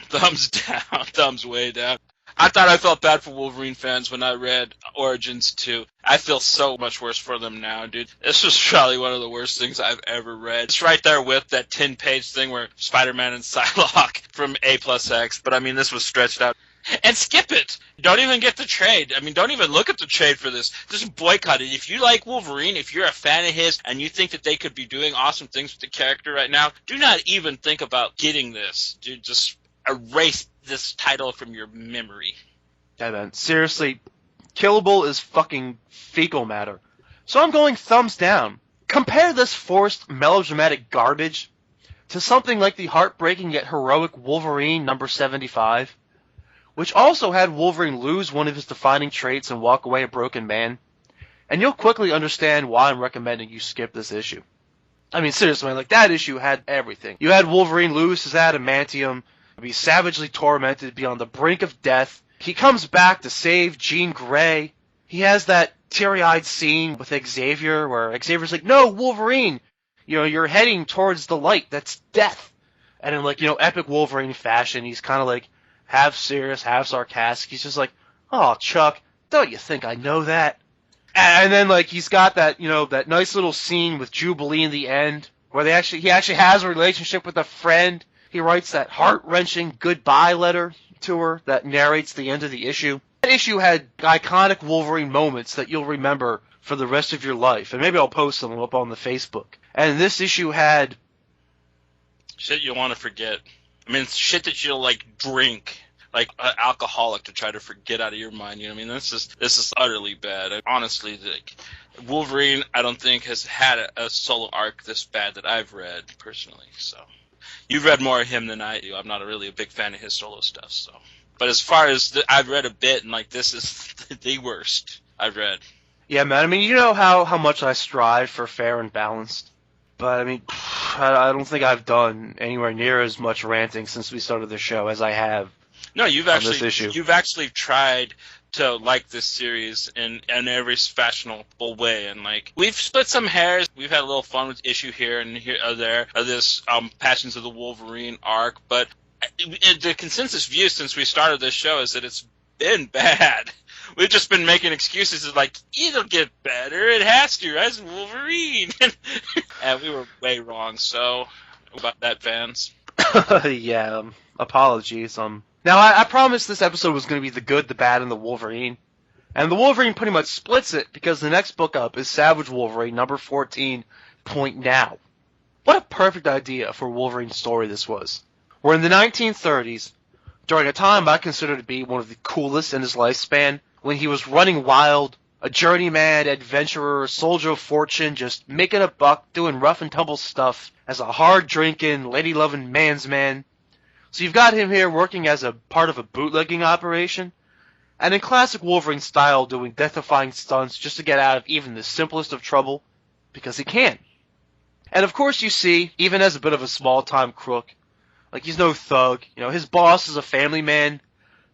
Thumbs down. Thumbs way down. I thought I felt bad for Wolverine fans when I read Origins 2. I feel so much worse for them now, dude. This was probably one of the worst things I've ever read. It's right there with that 10-page thing where Spider-Man and Psylocke from A+X. But, I mean, this was stretched out. And skip it. Don't even get the trade. I mean, don't even look at the trade for this. Just boycott it. If you like Wolverine, if you're a fan of his, and you think that they could be doing awesome things with the character right now, do not even think about getting this. Dude, just erase this title from your memory. Yeah, man. Seriously, Killable is fucking fecal matter. So I'm going thumbs down. Compare this forced, melodramatic garbage to something like the heartbreaking yet heroic Wolverine number 75, which also had Wolverine lose one of his defining traits and walk away a broken man, and you'll quickly understand why I'm recommending you skip this issue. I mean, seriously, man, like, that issue had everything. You had Wolverine lose his adamantium, be savagely tormented, be on the brink of death. He comes back to save Jean Grey. He has that teary-eyed scene with Xavier where Xavier's like, no, Wolverine, you're heading towards the light. That's death. And in, like, epic Wolverine fashion, he's kind of like half serious, half sarcastic. He's just like, oh, Chuck, don't you think I know that? And then, like, he's got that, that nice little scene with Jubilee in the end where he actually has a relationship with a friend. He writes that heart-wrenching goodbye letter to her that narrates the end of the issue. That issue had iconic Wolverine moments that you'll remember for the rest of your life, and maybe I'll post them up on the Facebook. And this issue had shit you want to forget. I mean, it's shit that you'll, like, drink like an alcoholic to try to forget out of your mind. You know what I mean? This is utterly bad. Honestly, like, Wolverine, I don't think has had a solo arc this bad that I've read personally. So you've read more of him than I do. I'm not really a big fan of his solo stuff. So, but as far as I've read a bit, and like this is the worst I've read. Yeah, man. I mean, you know how much I strive for fair and balanced. But, I mean, I don't think I've done anywhere near as much ranting since we started the show as I have. No, you've actually tried to like this series in every fashionable way, and like we've split some hairs. We've had a little fun with issue here and here there of this Passions of the Wolverine arc, but the consensus view since we started this show is that it's been bad. We've just been making excuses of like, it'll get better, it has to, as Wolverine. And we were way wrong, so about that, fans. Yeah, apologies. Now, I promised this episode was going to be the good, the bad, and the Wolverine. And the Wolverine pretty much splits it, because the next book up is Savage Wolverine, number 14, Point Now. What a perfect idea for a Wolverine story this was. We're in the 1930s, during a time I consider to be one of the coolest in his lifespan, when he was running wild, a journeyman, adventurer, soldier of fortune, just making a buck, doing rough and tumble stuff, as a hard-drinking, lady-loving man's man. So you've got him here working as a part of a bootlegging operation, and in classic Wolverine style doing death-defying stunts just to get out of even the simplest of trouble, because he can. And of course you see, even as a bit of a small-time crook, like he's no thug, his boss is a family man,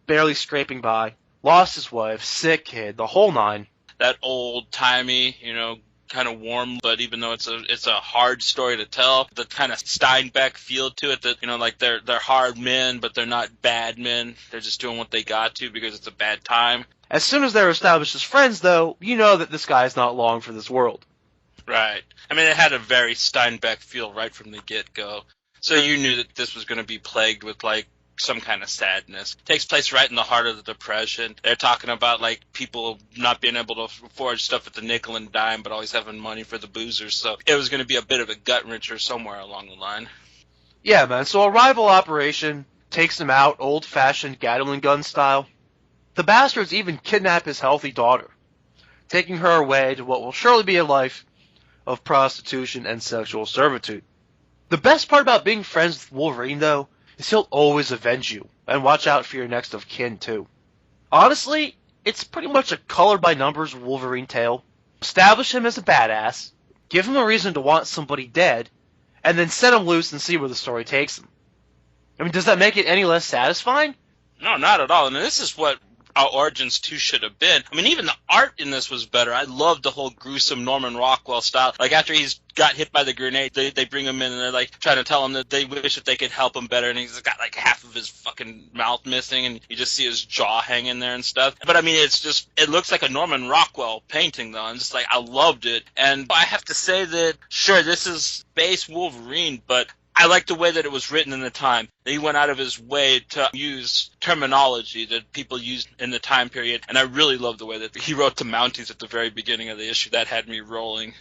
barely scraping by, lost his wife, sick kid, the whole nine. That old-timey, kind of warm, but even though it's a hard story to tell, the kind of Steinbeck feel to it that, like they're hard men, but they're not bad men. They're just doing what they got to because it's a bad time. As soon as they're established as friends, though, you know that this guy is not long for this world. Right. I mean, it had a very Steinbeck feel right from the get-go. So you knew that this was going to be plagued with, like, some kind of sadness. It takes place right in the heart of the Depression. They're talking about, like, people not being able to afford stuff at the nickel and dime, but always having money for the boozers. So it was going to be a bit of a gut-wrencher somewhere along the line. Yeah, man. So a rival operation takes him out, old-fashioned Gatling gun style. The bastards even kidnap his healthy daughter, taking her away to what will surely be a life of prostitution and sexual servitude. The best part about being friends with Wolverine, though, is he'll always avenge you, and watch out for your next of kin, too. Honestly, it's pretty much a color-by-numbers Wolverine tale. Establish him as a badass, give him a reason to want somebody dead, and then set him loose and see where the story takes him. I mean, does that make it any less satisfying? No, not at all. And this is what our Origins 2 should have been. I mean, even the art in this was better. I loved the whole gruesome Norman Rockwell style. Like, after he's got hit by the grenade, they bring him in and they're, like, trying to tell him that they wish that they could help him better, and he's got, like, half of his fucking mouth missing, and you just see his jaw hanging there and stuff. But, I mean, it looks like a Norman Rockwell painting, though, and just, like, I loved it. And I have to say that, sure, this is base Wolverine, but I like the way that it was written in the time. He went out of his way to use terminology that people used in the time period, and I really love the way that he wrote the Mounties at the very beginning of the issue. That had me rolling.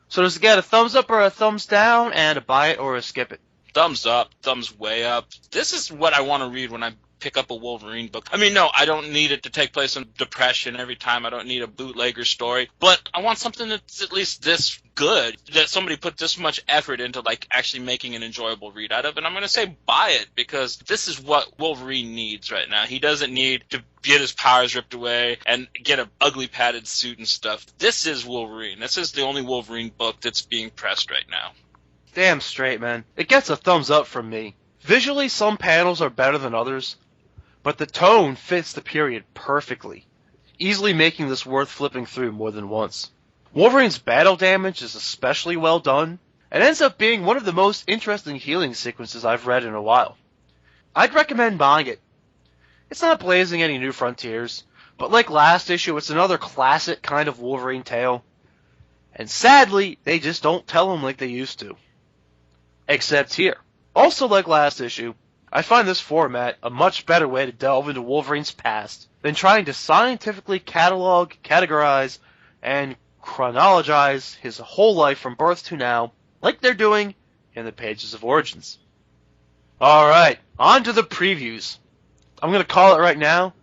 So does it get a thumbs up or a thumbs down, and a buy it or a skip it? Thumbs up, thumbs way up. This is what I want to read when I pick up a Wolverine book. I mean, no, I don't need it to take place in depression every time. I don't need a bootlegger story, but I want something that's at least this good, that somebody put this much effort into, like, actually making an enjoyable read out of. And I'm going to say buy it, because this is what Wolverine needs right now. He doesn't need to get his powers ripped away and get an ugly padded suit and stuff. This is Wolverine. This is the only Wolverine book that's being pressed right now. Damn straight, man. It gets a thumbs up from me. Visually, some panels are better than others, but the tone fits the period perfectly, easily making this worth flipping through more than once. Wolverine's battle damage is especially well done, and ends up being one of the most interesting healing sequences I've read in a while. I'd recommend buying it. It's not blazing any new frontiers, but like last issue, it's another classic kind of Wolverine tale, and sadly, they just don't tell them like they used to. Except here. Also like last issue, I find this format a much better way to delve into Wolverine's past than trying to scientifically catalog, categorize, and chronologize his whole life from birth to now, like they're doing in the pages of Origins. Alright, on to the previews. I'm going to call it right now.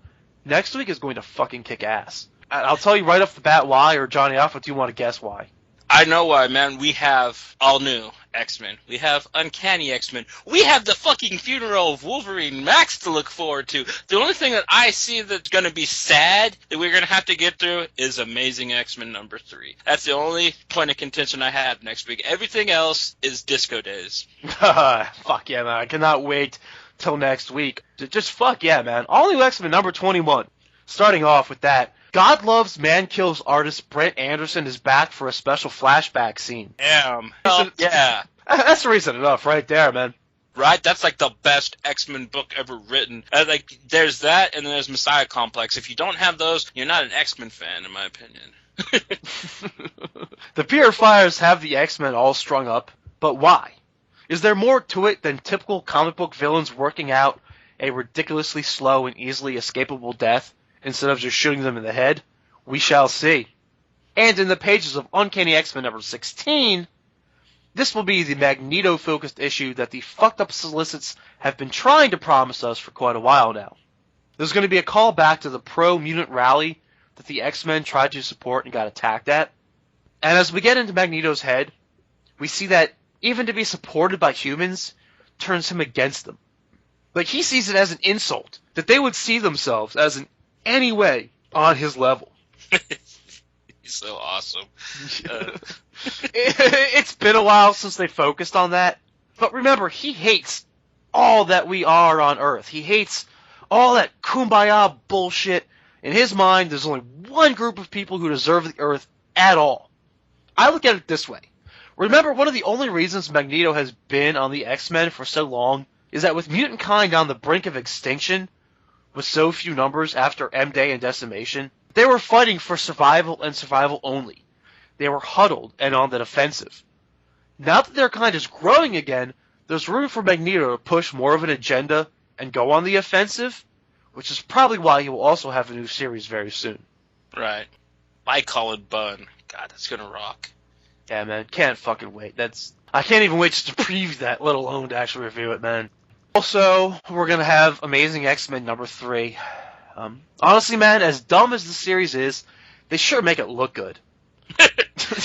Next week is going to fucking kick ass. I'll tell you right off the bat why, or Johnny Alpha, do you want to guess why? I know why, man. We have all new X-Men. We have Uncanny X-Men. We have the fucking funeral of Wolverine Max to look forward to. The only thing that I see that's going to be sad that we're going to have to get through is Amazing X-Men number 3. That's the only point of contention I have next week. Everything else is disco days. Fuck yeah, man. I cannot wait till next week. Just fuck yeah, man. All new X-Men number 21. Starting off with that. God Loves Man Kills artist Brent Anderson is back for a special flashback scene. Damn. Hell, yeah. That's reason enough right there, man. Right? That's like the best X-Men book ever written. Like, there's that, and then there's Messiah Complex. If you don't have those, you're not an X-Men fan, in my opinion. The Purifiers have the X-Men all strung up, but why? Is there more to it than typical comic book villains working out a ridiculously slow and easily escapable death instead of just shooting them in the head? We shall see. And in the pages of Uncanny X-Men number 16, this will be the Magneto-focused issue that the fucked up solicits have been trying to promise us for quite a while now. There's going to be a call back to the pro-mutant rally that the X-Men tried to support and got attacked at. And as we get into Magneto's head, we see that even to be supported by humans turns him against them. Like, he sees it as an insult, that they would see themselves as in any way on his level. He's so awesome. It's been a while since they focused on that. But remember, he hates all that we are on Earth. He hates all that kumbaya bullshit. In his mind, there's only one group of people who deserve the Earth at all. I look at it this way. Remember, one of the only reasons Magneto has been on the X-Men for so long is that with mutant kind on the brink of extinction, with so few numbers after M-Day and Decimation, they were fighting for survival and survival only. They were huddled and on the defensive. Now that their kind is growing again, there's room for Magneto to push more of an agenda and go on the offensive, which is probably why he will also have a new series very soon. Right. By Colin Bunn. God, that's gonna rock. Yeah, man, can't fucking wait. I can't even wait just to preview that, let alone to actually review it, man. Also, we're gonna have Amazing X-Men number 3. Honestly, man, as dumb as the series is, they sure make it look good.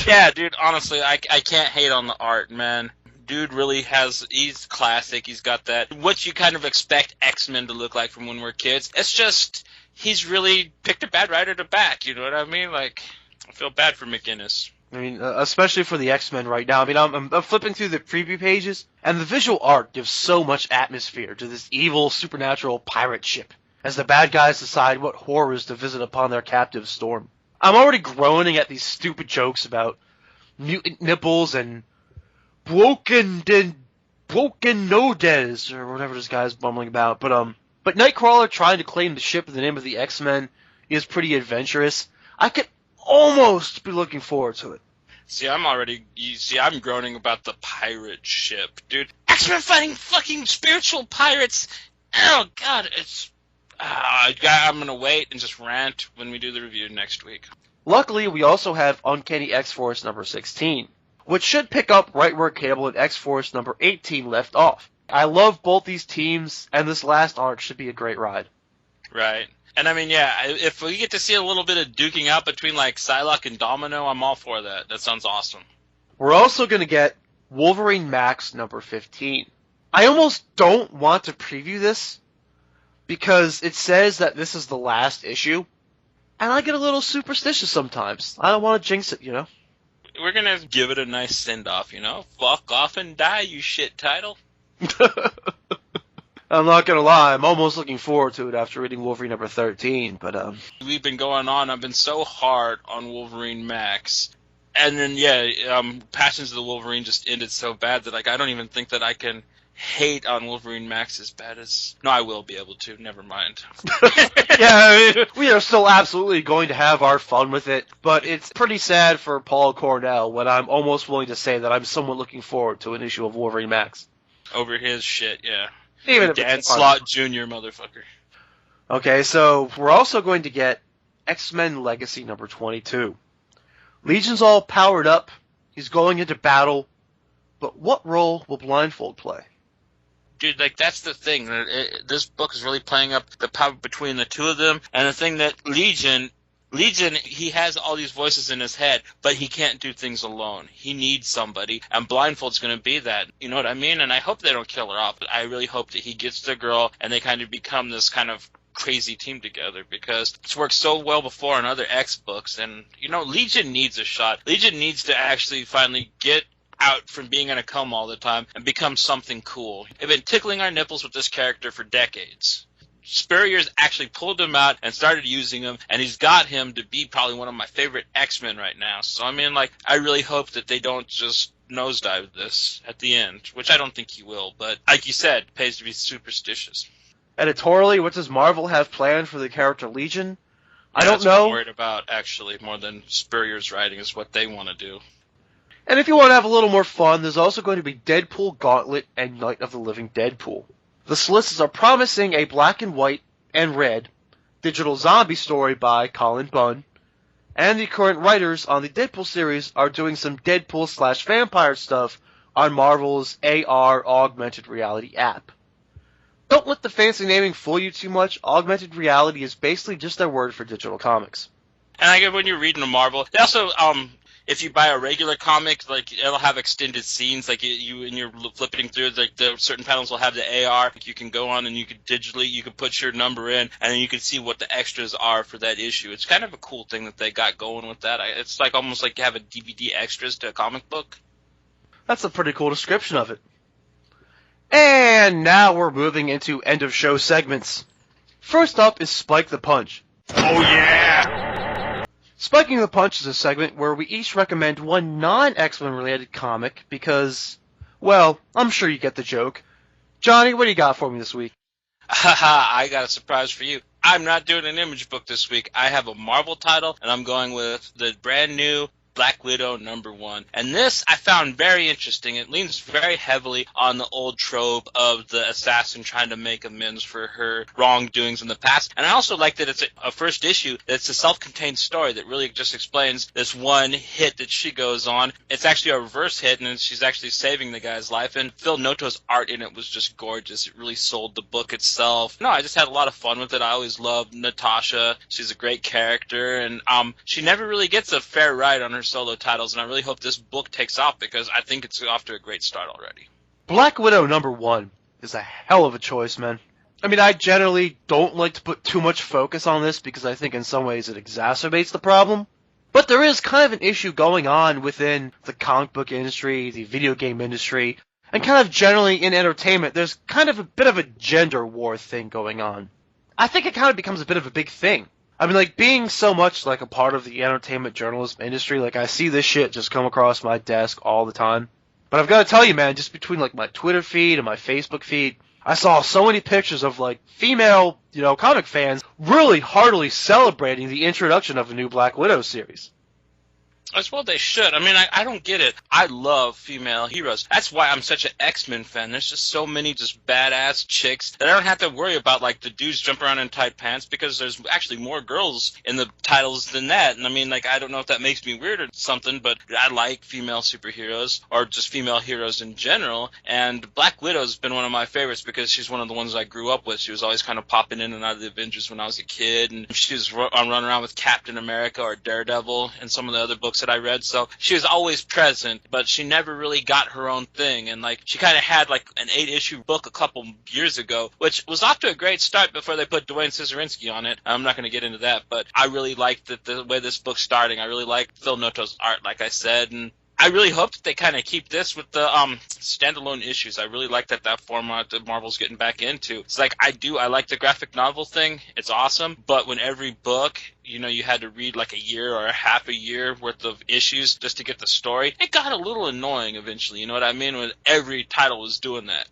Yeah, dude, honestly, I can't hate on the art, man. Dude really he's classic. He's got that, what you kind of expect X-Men to look like from when we're kids. It's just, he's really picked a bad writer to back, you know what I mean? Like, I feel bad for McGinnis. I mean, especially for the X-Men right now. I mean, I'm flipping through the preview pages, and the visual art gives so much atmosphere to this evil, supernatural pirate ship, as the bad guys decide what horrors to visit upon their captive Storm. I'm already groaning at these stupid jokes about mutant nipples and broken nodes, or whatever this guy's bumbling about. But Nightcrawler trying to claim the ship in the name of the X-Men is pretty adventurous. I could almost be looking forward to it. I'm groaning about the pirate ship, dude. X-Men fighting fucking spiritual pirates. Oh, God, it's... I'm going to wait and just rant when we do the review next week. Luckily, we also have Uncanny X-Force number 16, which should pick up right where Cable and X-Force number 18 left off. I love both these teams, and this last arc should be a great ride. Right. And I mean, yeah, if we get to see a little bit of duking out between, like, Psylocke and Domino, I'm all for that. That sounds awesome. We're also going to get Wolverine Max number 15. I almost don't want to preview this, because it says that this is the last issue, and I get a little superstitious sometimes. I don't want to jinx it, you know? We're going to give it a nice send-off, you know? Fuck off and die, you shit title. I'm not going to lie, I'm almost looking forward to it after reading Wolverine number 13, but We've been going on, I've been so hard on Wolverine Max, and then, yeah, Passions of the Wolverine just ended so bad that, like, I don't even think that I can hate on Wolverine Max as bad as... No, I will be able to. Never mind. Yeah, I mean, we are still absolutely going to have our fun with it, but it's pretty sad for Paul Cornell when I'm almost willing to say that I'm somewhat looking forward to an issue of Wolverine Max. Over his shit, yeah. Even if Dan it's Slott Jr., motherfucker. Okay, so we're also going to get X-Men Legacy number 22. Legion's all powered up. He's going into battle. But what role will Blindfold play? Dude, like, that's the thing. This book is really playing up the power between the two of them. And the thing that Legion, he has all these voices in his head, but he can't do things alone. He needs somebody, and Blindfold's going to be that. You know what I mean? And I hope they don't kill her off, but I really hope that he gets the girl, and they kind of become this kind of crazy team together, because it's worked so well before in other X books. And, you know, Legion needs a shot. Legion needs to actually finally get out from being in a coma all the time and become something cool. They've been tickling our nipples with this character for decades. Spurrier's actually pulled him out and started using him, and he's got him to be probably one of my favorite X-Men right now. So, I mean, like, I really hope that they don't just nosedive this at the end, which I don't think he will, but like you said, it pays to be superstitious. Editorially, what does Marvel have planned for the character Legion? Yeah, I don't that's what know. I'm worried about, actually, more than Spurrier's writing is what they want to do. And if you want to have a little more fun, there's also going to be Deadpool, Gauntlet, and Night of the Living Deadpool. The solicits are promising a black and white and red digital zombie story by Colin Bunn, and the current writers on the Deadpool series are doing some Deadpool/vampire stuff on Marvel's AR augmented reality app. Don't let the fancy naming fool you too much. Augmented reality is basically just their word for digital comics. And I get when you're reading a Marvel, they also, if you buy a regular comic, like, it'll have extended scenes, like, when you're flipping through, like, the certain panels will have the AR, like, you can go on and you can put your number in, and then you can see what the extras are for that issue. It's kind of a cool thing that they got going with that. It's like almost like you have a DVD extras to a comic book. That's a pretty cool description of it. And now we're moving into end of show segments. First up is Spike the Punch. Oh yeah! Spiking the Punch is a segment where we each recommend one non-X-Men related comic because, well, I'm sure you get the joke. Johnny, what do you got for me this week? Haha, I got a surprise for you. I'm not doing an Image book this week. I have a Marvel title, and I'm going with the brand new Black Widow #1. And this I found very interesting. It leans very heavily on the old trope of the assassin trying to make amends for her wrongdoings in the past. And I also like that it's a first issue that's a self-contained story that really just explains this one hit that she goes on. It's actually a reverse hit, and she's actually saving the guy's life. And Phil Noto's art in it was just gorgeous. It really sold the book itself. No, I just had a lot of fun with it. I always loved Natasha. She's a great character, and she never really gets a fair ride on her solo titles, and I really hope this book takes off because I think it's off to a great start already. Black Widow #1 is a hell of a choice, man. I mean, I generally don't like to put too much focus on this because I think in some ways it exacerbates the problem. But there is kind of an issue going on within the comic book industry, the video game industry, and kind of generally in entertainment. There's kind of a bit of a gender war thing going on. I think it kind of becomes a bit of a big thing. I mean, like, being so much, like, a part of the entertainment journalism industry, like, I see this shit just come across my desk all the time. But I've got to tell you, man, just between, like, my Twitter feed and my Facebook feed, I saw so many pictures of, like, female, comic fans really heartily celebrating the introduction of a new Black Widow series. As well they should. I mean, I don't get it. I love female heroes. That's why I'm such an X-Men fan. There's just so many just badass chicks that I don't have to worry about, like, the dudes jump around in tight pants, because there's actually more girls in the titles than that. And I mean, like, I don't know if that makes me weird or something, but I like female superheroes, or just female heroes in general. And Black Widow's been one of my favorites because she's one of the ones I grew up with. She was always kind of popping in and out of the Avengers when I was a kid, and she was running around with Captain America or Daredevil and some of the other books that I read, so she was always present, but she never really got her own thing. And like, she kind of had like an 8-issue book a couple years ago, which was off to a great start before they put Dwayne Scissorensky on it. I'm not going to get into that, but I really liked the way this book's starting. I really liked Phil Noto's art, like I said, and I really hope that they kind of keep this with the standalone issues. I really like that format that Marvel's getting back into. It's like, I like the graphic novel thing. It's awesome. But when every book, you know, you had to read like a year or half a year worth of issues just to get the story, it got a little annoying eventually. You know what I mean? When every title was doing that.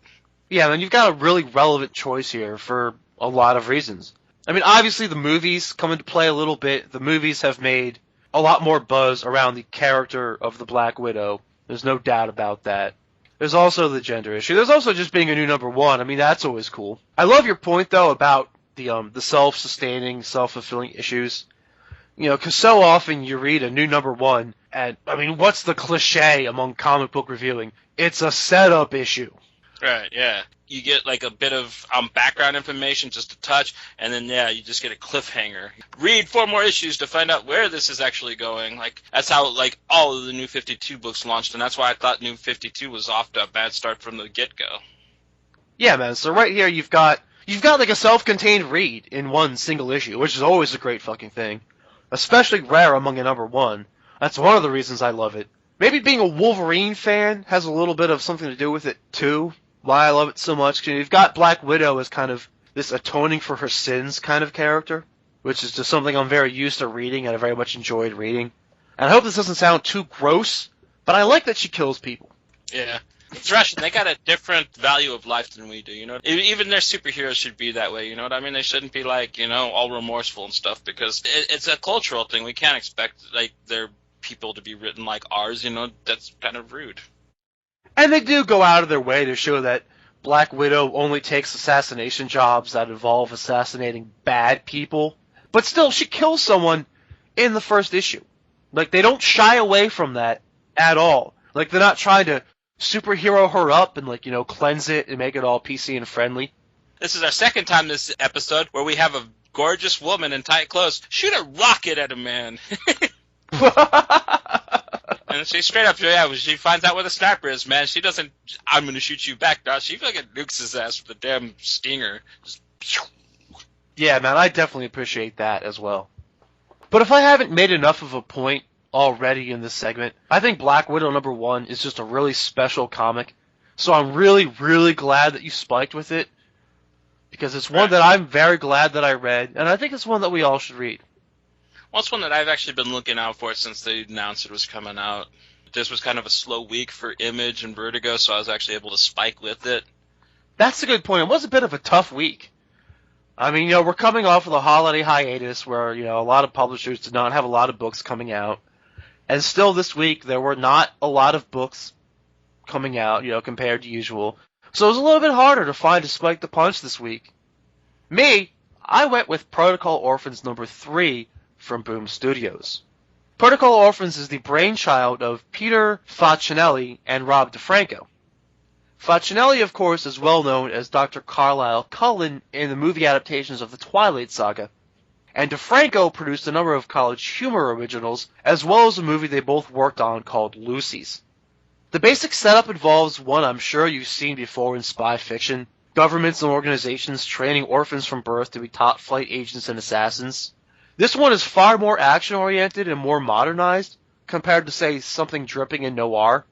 Yeah, man, you've got a really relevant choice here for a lot of reasons. I mean, obviously the movies come into play a little bit. The movies have made a lot more buzz around the character of the Black Widow. There's no doubt about that. There's also the gender issue. There's also just being a new #1. I mean, that's always cool. I love your point, though, about the self-sustaining, self-fulfilling issues. You know, because so often you read a new #1, and, I mean, what's the cliche among comic book reviewing? It's a setup issue. Right, yeah. You get like a bit of background information, just a touch, and then, yeah, you just get a cliffhanger. Read 4 more issues to find out where this is actually going. Like, that's how, like, all of the New 52 books launched, and that's why I thought New 52 was off to a bad start from the get-go. Yeah, man, so right here you've got like a self-contained read in one single issue, which is always a great fucking thing. Especially rare among a #1. That's one of the reasons I love it. Maybe being a Wolverine fan has a little bit of something to do with it, too. Why I love it so much. You've got Black Widow as kind of this atoning for her sins kind of character, which is just something I'm very used to reading and I very much enjoyed reading. And I hope this doesn't sound too gross, but I like that she kills people. Yeah. It's Russian. They got a different value of life than we do, you know? Even their superheroes should be that way, you know what I mean? They shouldn't be, like, you know, all remorseful and stuff, because it's a cultural thing. We can't expect, like, their people to be written like ours, you know? That's kind of rude. And they do go out of their way to show that Black Widow only takes assassination jobs that involve assassinating bad people. But still, she kills someone in the first issue. Like, they don't shy away from that at all. Like, they're not trying to superhero her up and, like, you know, cleanse it and make it all PC and friendly. This is our second time this episode where we have a gorgeous woman in tight clothes shoot a rocket at a man. And she straight up, yeah, when she finds out where the sniper is, man, she doesn't, I'm going to shoot you back, dog. She fucking nukes his ass with a damn stinger. Just, yeah, man, I definitely appreciate that as well. But if I haven't made enough of a point already in this segment, I think Black Widow #1 is just a really special comic. So I'm really, really glad that you spiked with it, because it's one that I'm very glad that I read, and I think it's one that we all should read. Well, it's one that I've actually been looking out for since they announced it was coming out. This was kind of a slow week for Image and Vertigo, so I was actually able to spike with it. That's a good point. It was a bit of a tough week. I mean, you know, we're coming off of the holiday hiatus where, you know, a lot of publishers did not have a lot of books coming out. And still this week, there were not a lot of books coming out, you know, compared to usual. So it was a little bit harder to find a spike the punch this week. Me, I went with Protocol Orphans #3 from Boom Studios. Protocol Orphans is the brainchild of Peter Facinelli and Rob DeFranco. Facinelli, of course, is well known as Dr. Carlisle Cullen in the movie adaptations of the Twilight Saga, and DeFranco produced a number of college humor originals, as well as a movie they both worked on called Lucy's. The basic setup involves one I'm sure you've seen before in spy fiction: governments and organizations training orphans from birth to be top-flight agents and assassins. This one is far more action-oriented and more modernized, compared to, say, something dripping in noir.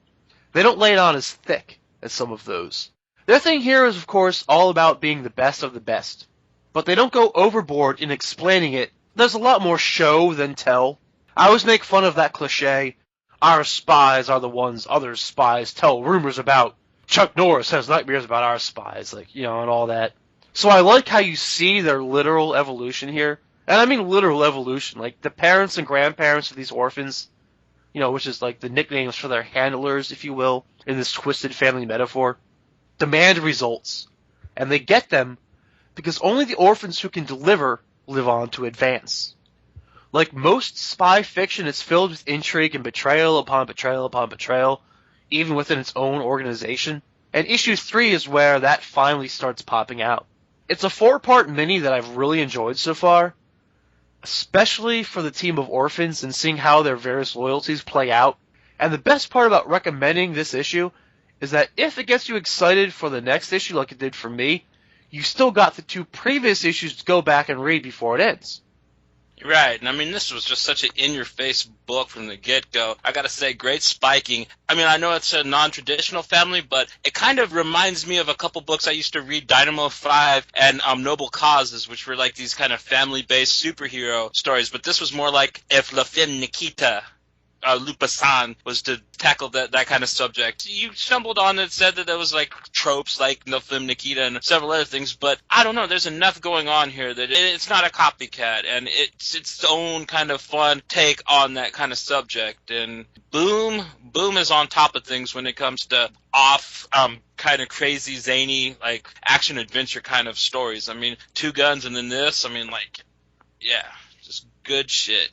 They don't lay it on as thick as some of those. Their thing here is, of course, all about being the best of the best. But they don't go overboard in explaining it. There's a lot more show than tell. I always make fun of that cliche, our spies are the ones other spies tell rumors about. Chuck Norris has nightmares about our spies, like, you know, and all that. So I like how you see their literal evolution here. And I mean literal evolution. Like, the parents and grandparents of these orphans, which is like the nicknames for their handlers, if you will, in this twisted family metaphor, demand results. And they get them because only the orphans who can deliver live on to advance. Like most spy fiction, it's filled with intrigue and betrayal upon betrayal upon betrayal, even within its own organization. And issue 3 is where that finally starts popping out. It's a 4-part mini that I've really enjoyed so far, especially for the team of orphans and seeing how their various loyalties play out. And the best part about recommending this issue is that if it gets you excited for the next issue like it did for me, you still got the 2 previous issues to go back and read before it ends. Right, and I mean, this was just such an in-your-face book from the get-go. I gotta say, great spiking. I mean, I know it's a non-traditional family, but it kind of reminds me of a couple books I used to read, Dynamo 5 and Noble Causes, which were like these kind of family-based superhero stories, but this was more like if La Femme Nikita, Lupasan, was to tackle that kind of subject. You stumbled on it, said that there was like tropes like the film Nikita and several other things, but I don't know, there's enough going on here that it's not a copycat, and it's its own kind of fun take on that kind of subject. And Boom is on top of things when it comes to kind of crazy, zany, like action-adventure kind of stories. I mean, Two Guns and then this, I mean, like, yeah, just good shit.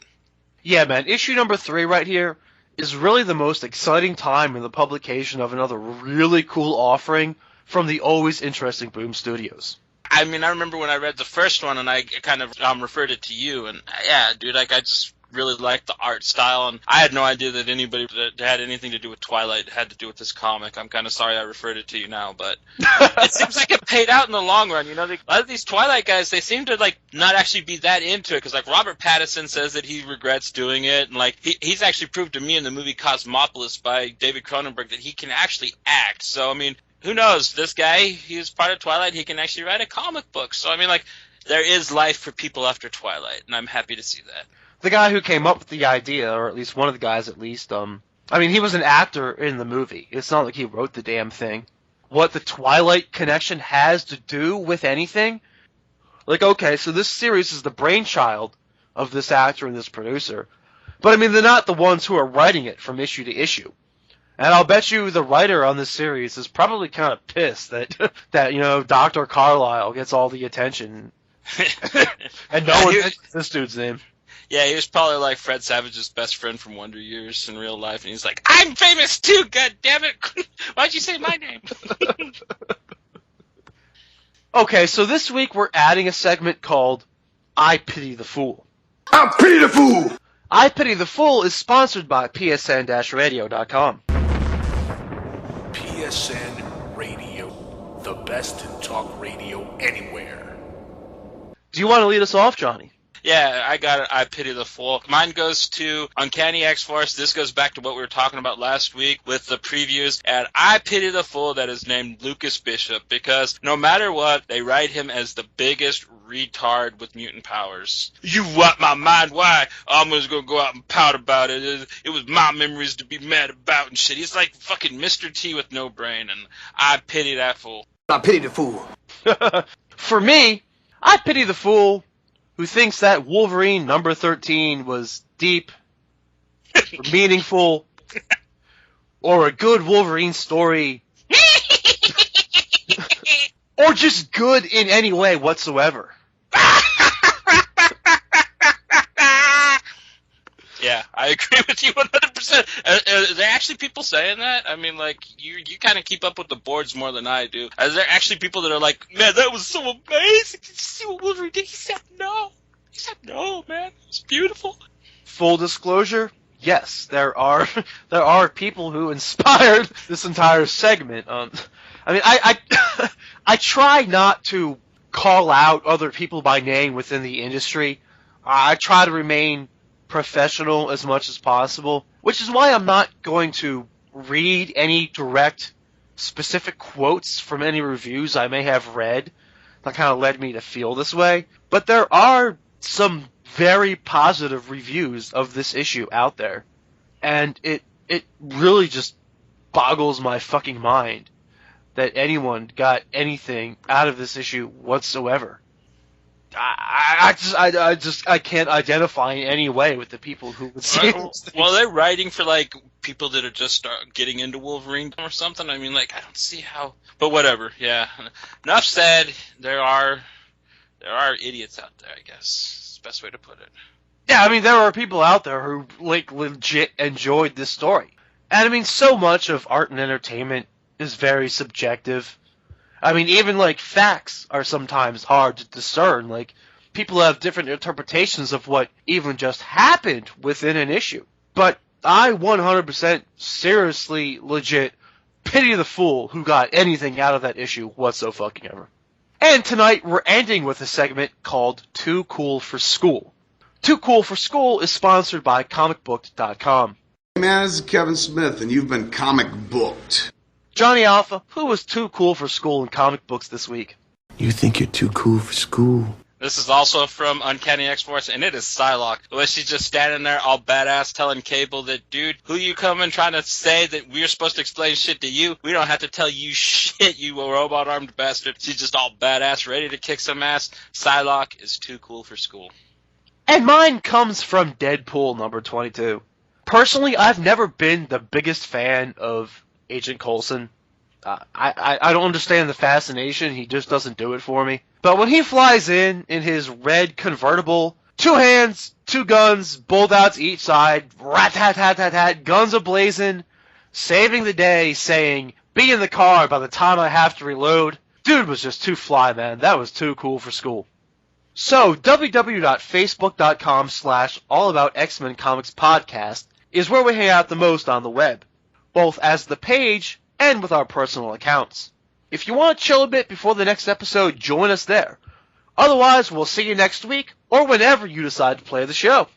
Yeah, man, issue number 3 right here is really the most exciting time in the publication of another really cool offering from the always interesting Boom Studios. I mean, I remember when I read the first one and I kind of referred it to you, and yeah, dude, like I just really liked the art style, and I had no idea that anybody that had anything to do with Twilight had to do with this comic. I'm kind of sorry I referred it to you now, but it seems like it paid out in the long run. You know, a lot of these Twilight guys, they seem to like not actually be that into it, because like Robert Pattinson says that he regrets doing it, and like he's actually proved to me in the movie Cosmopolis by David Cronenberg that he can actually act. So I mean, who knows? This guy, he's part of Twilight. He can actually write a comic book. So I mean, like, there is life for people after Twilight, and I'm happy to see that. The guy who came up with the idea, or at least one of the guys at least, I mean, he was an actor in the movie. It's not like he wrote the damn thing. What the Twilight connection has to do with anything? Like, okay, so this series is the brainchild of this actor and this producer. But, I mean, they're not the ones who are writing it from issue to issue. And I'll bet you the writer on this series is probably kind of pissed that, Dr. Carlisle gets all the attention. And no one mentions this dude's name. Yeah, he was probably like Fred Savage's best friend from Wonder Years in real life, and he's like, I'm famous too, goddammit! Why'd you say my name? Okay, so this week we're adding a segment called I Pity the Fool. I pity the fool! I Pity the Fool is sponsored by PSN-radio.com. PSN Radio, the best in talk radio anywhere. Do you want to lead us off, Johnny? Yeah, I got it. I Pity the Fool. Mine goes to Uncanny X-Force. This goes back to what we were talking about last week with the previews. And I pity the fool that is named Lucas Bishop, because no matter what, they write him as the biggest retard with mutant powers. You want my mind? Why? I'm just going to go out and pout about it. It was my memories to be mad about and shit. He's like fucking Mr. T with no brain, and I pity that fool. I pity the fool. For me, I pity the fool who thinks that Wolverine number 13 was deep, or meaningful, or a good Wolverine story, or just good in any way whatsoever. Yeah, I agree with you 100%. Are there actually people saying that? I mean, like, you kind of keep up with the boards more than I do. Are there actually people that are like, man, that was so amazing. Did you see what Wolverine did? He said no. He said no, man. It was beautiful. Full disclosure, yes, there are people who inspired this entire segment. I mean, I try not to call out other people by name within the industry. I try to remain professional as much as possible, which is why I'm not going to read any direct specific quotes from any reviews I may have read that kind of led me to feel this way. But there are some very positive reviews of this issue out there, and it really just boggles my fucking mind that anyone got anything out of this issue whatsoever. I can't identify in any way with the people who would say those things. Well, they're writing for like people that are just getting into Wolverine or something. I mean, like, I don't see how. But whatever. Yeah. Enough said. There are idiots out there, I guess. It's the best way to put it. Yeah, I mean, there are people out there who like legit enjoyed this story. And I mean, so much of art and entertainment is very subjective. I mean, even like facts are sometimes hard to discern. Like, people have different interpretations of what even just happened within an issue. But I 100% seriously, legit pity the fool who got anything out of that issue whatsoever. And tonight we're ending with a segment called Too Cool for School. Too Cool for School is sponsored by comicbooked.com. Man, this is Kevin Smith, and you've been comic booked. Johnny Alpha, who was too cool for school in comic books this week? You think you're too cool for school? This is also from Uncanny X-Force, and it is Psylocke. The way she's just standing there all badass telling Cable that, dude, who you coming trying to say that we're supposed to explain shit to you? We don't have to tell you shit, you robot-armed bastard. She's just all badass, ready to kick some ass. Psylocke is too cool for school. And mine comes from Deadpool number 22. Personally, I've never been the biggest fan of Agent Coulson. I don't understand the fascination. He just doesn't do it for me. But when he flies in his red convertible, 2 hands, 2 guns, boltouts each side, rat-tat-tat-tat-tat, guns a-blazing, saving the day, saying, be in the car by the time I have to reload. Dude was just too fly, man. That was too cool for school. So, www.facebook.com/allaboutxmen comics podcast is where we hang out the most on the web, both as the page and with our personal accounts. If you want to chill a bit before the next episode, join us there. Otherwise, we'll see you next week, or whenever you decide to play the show.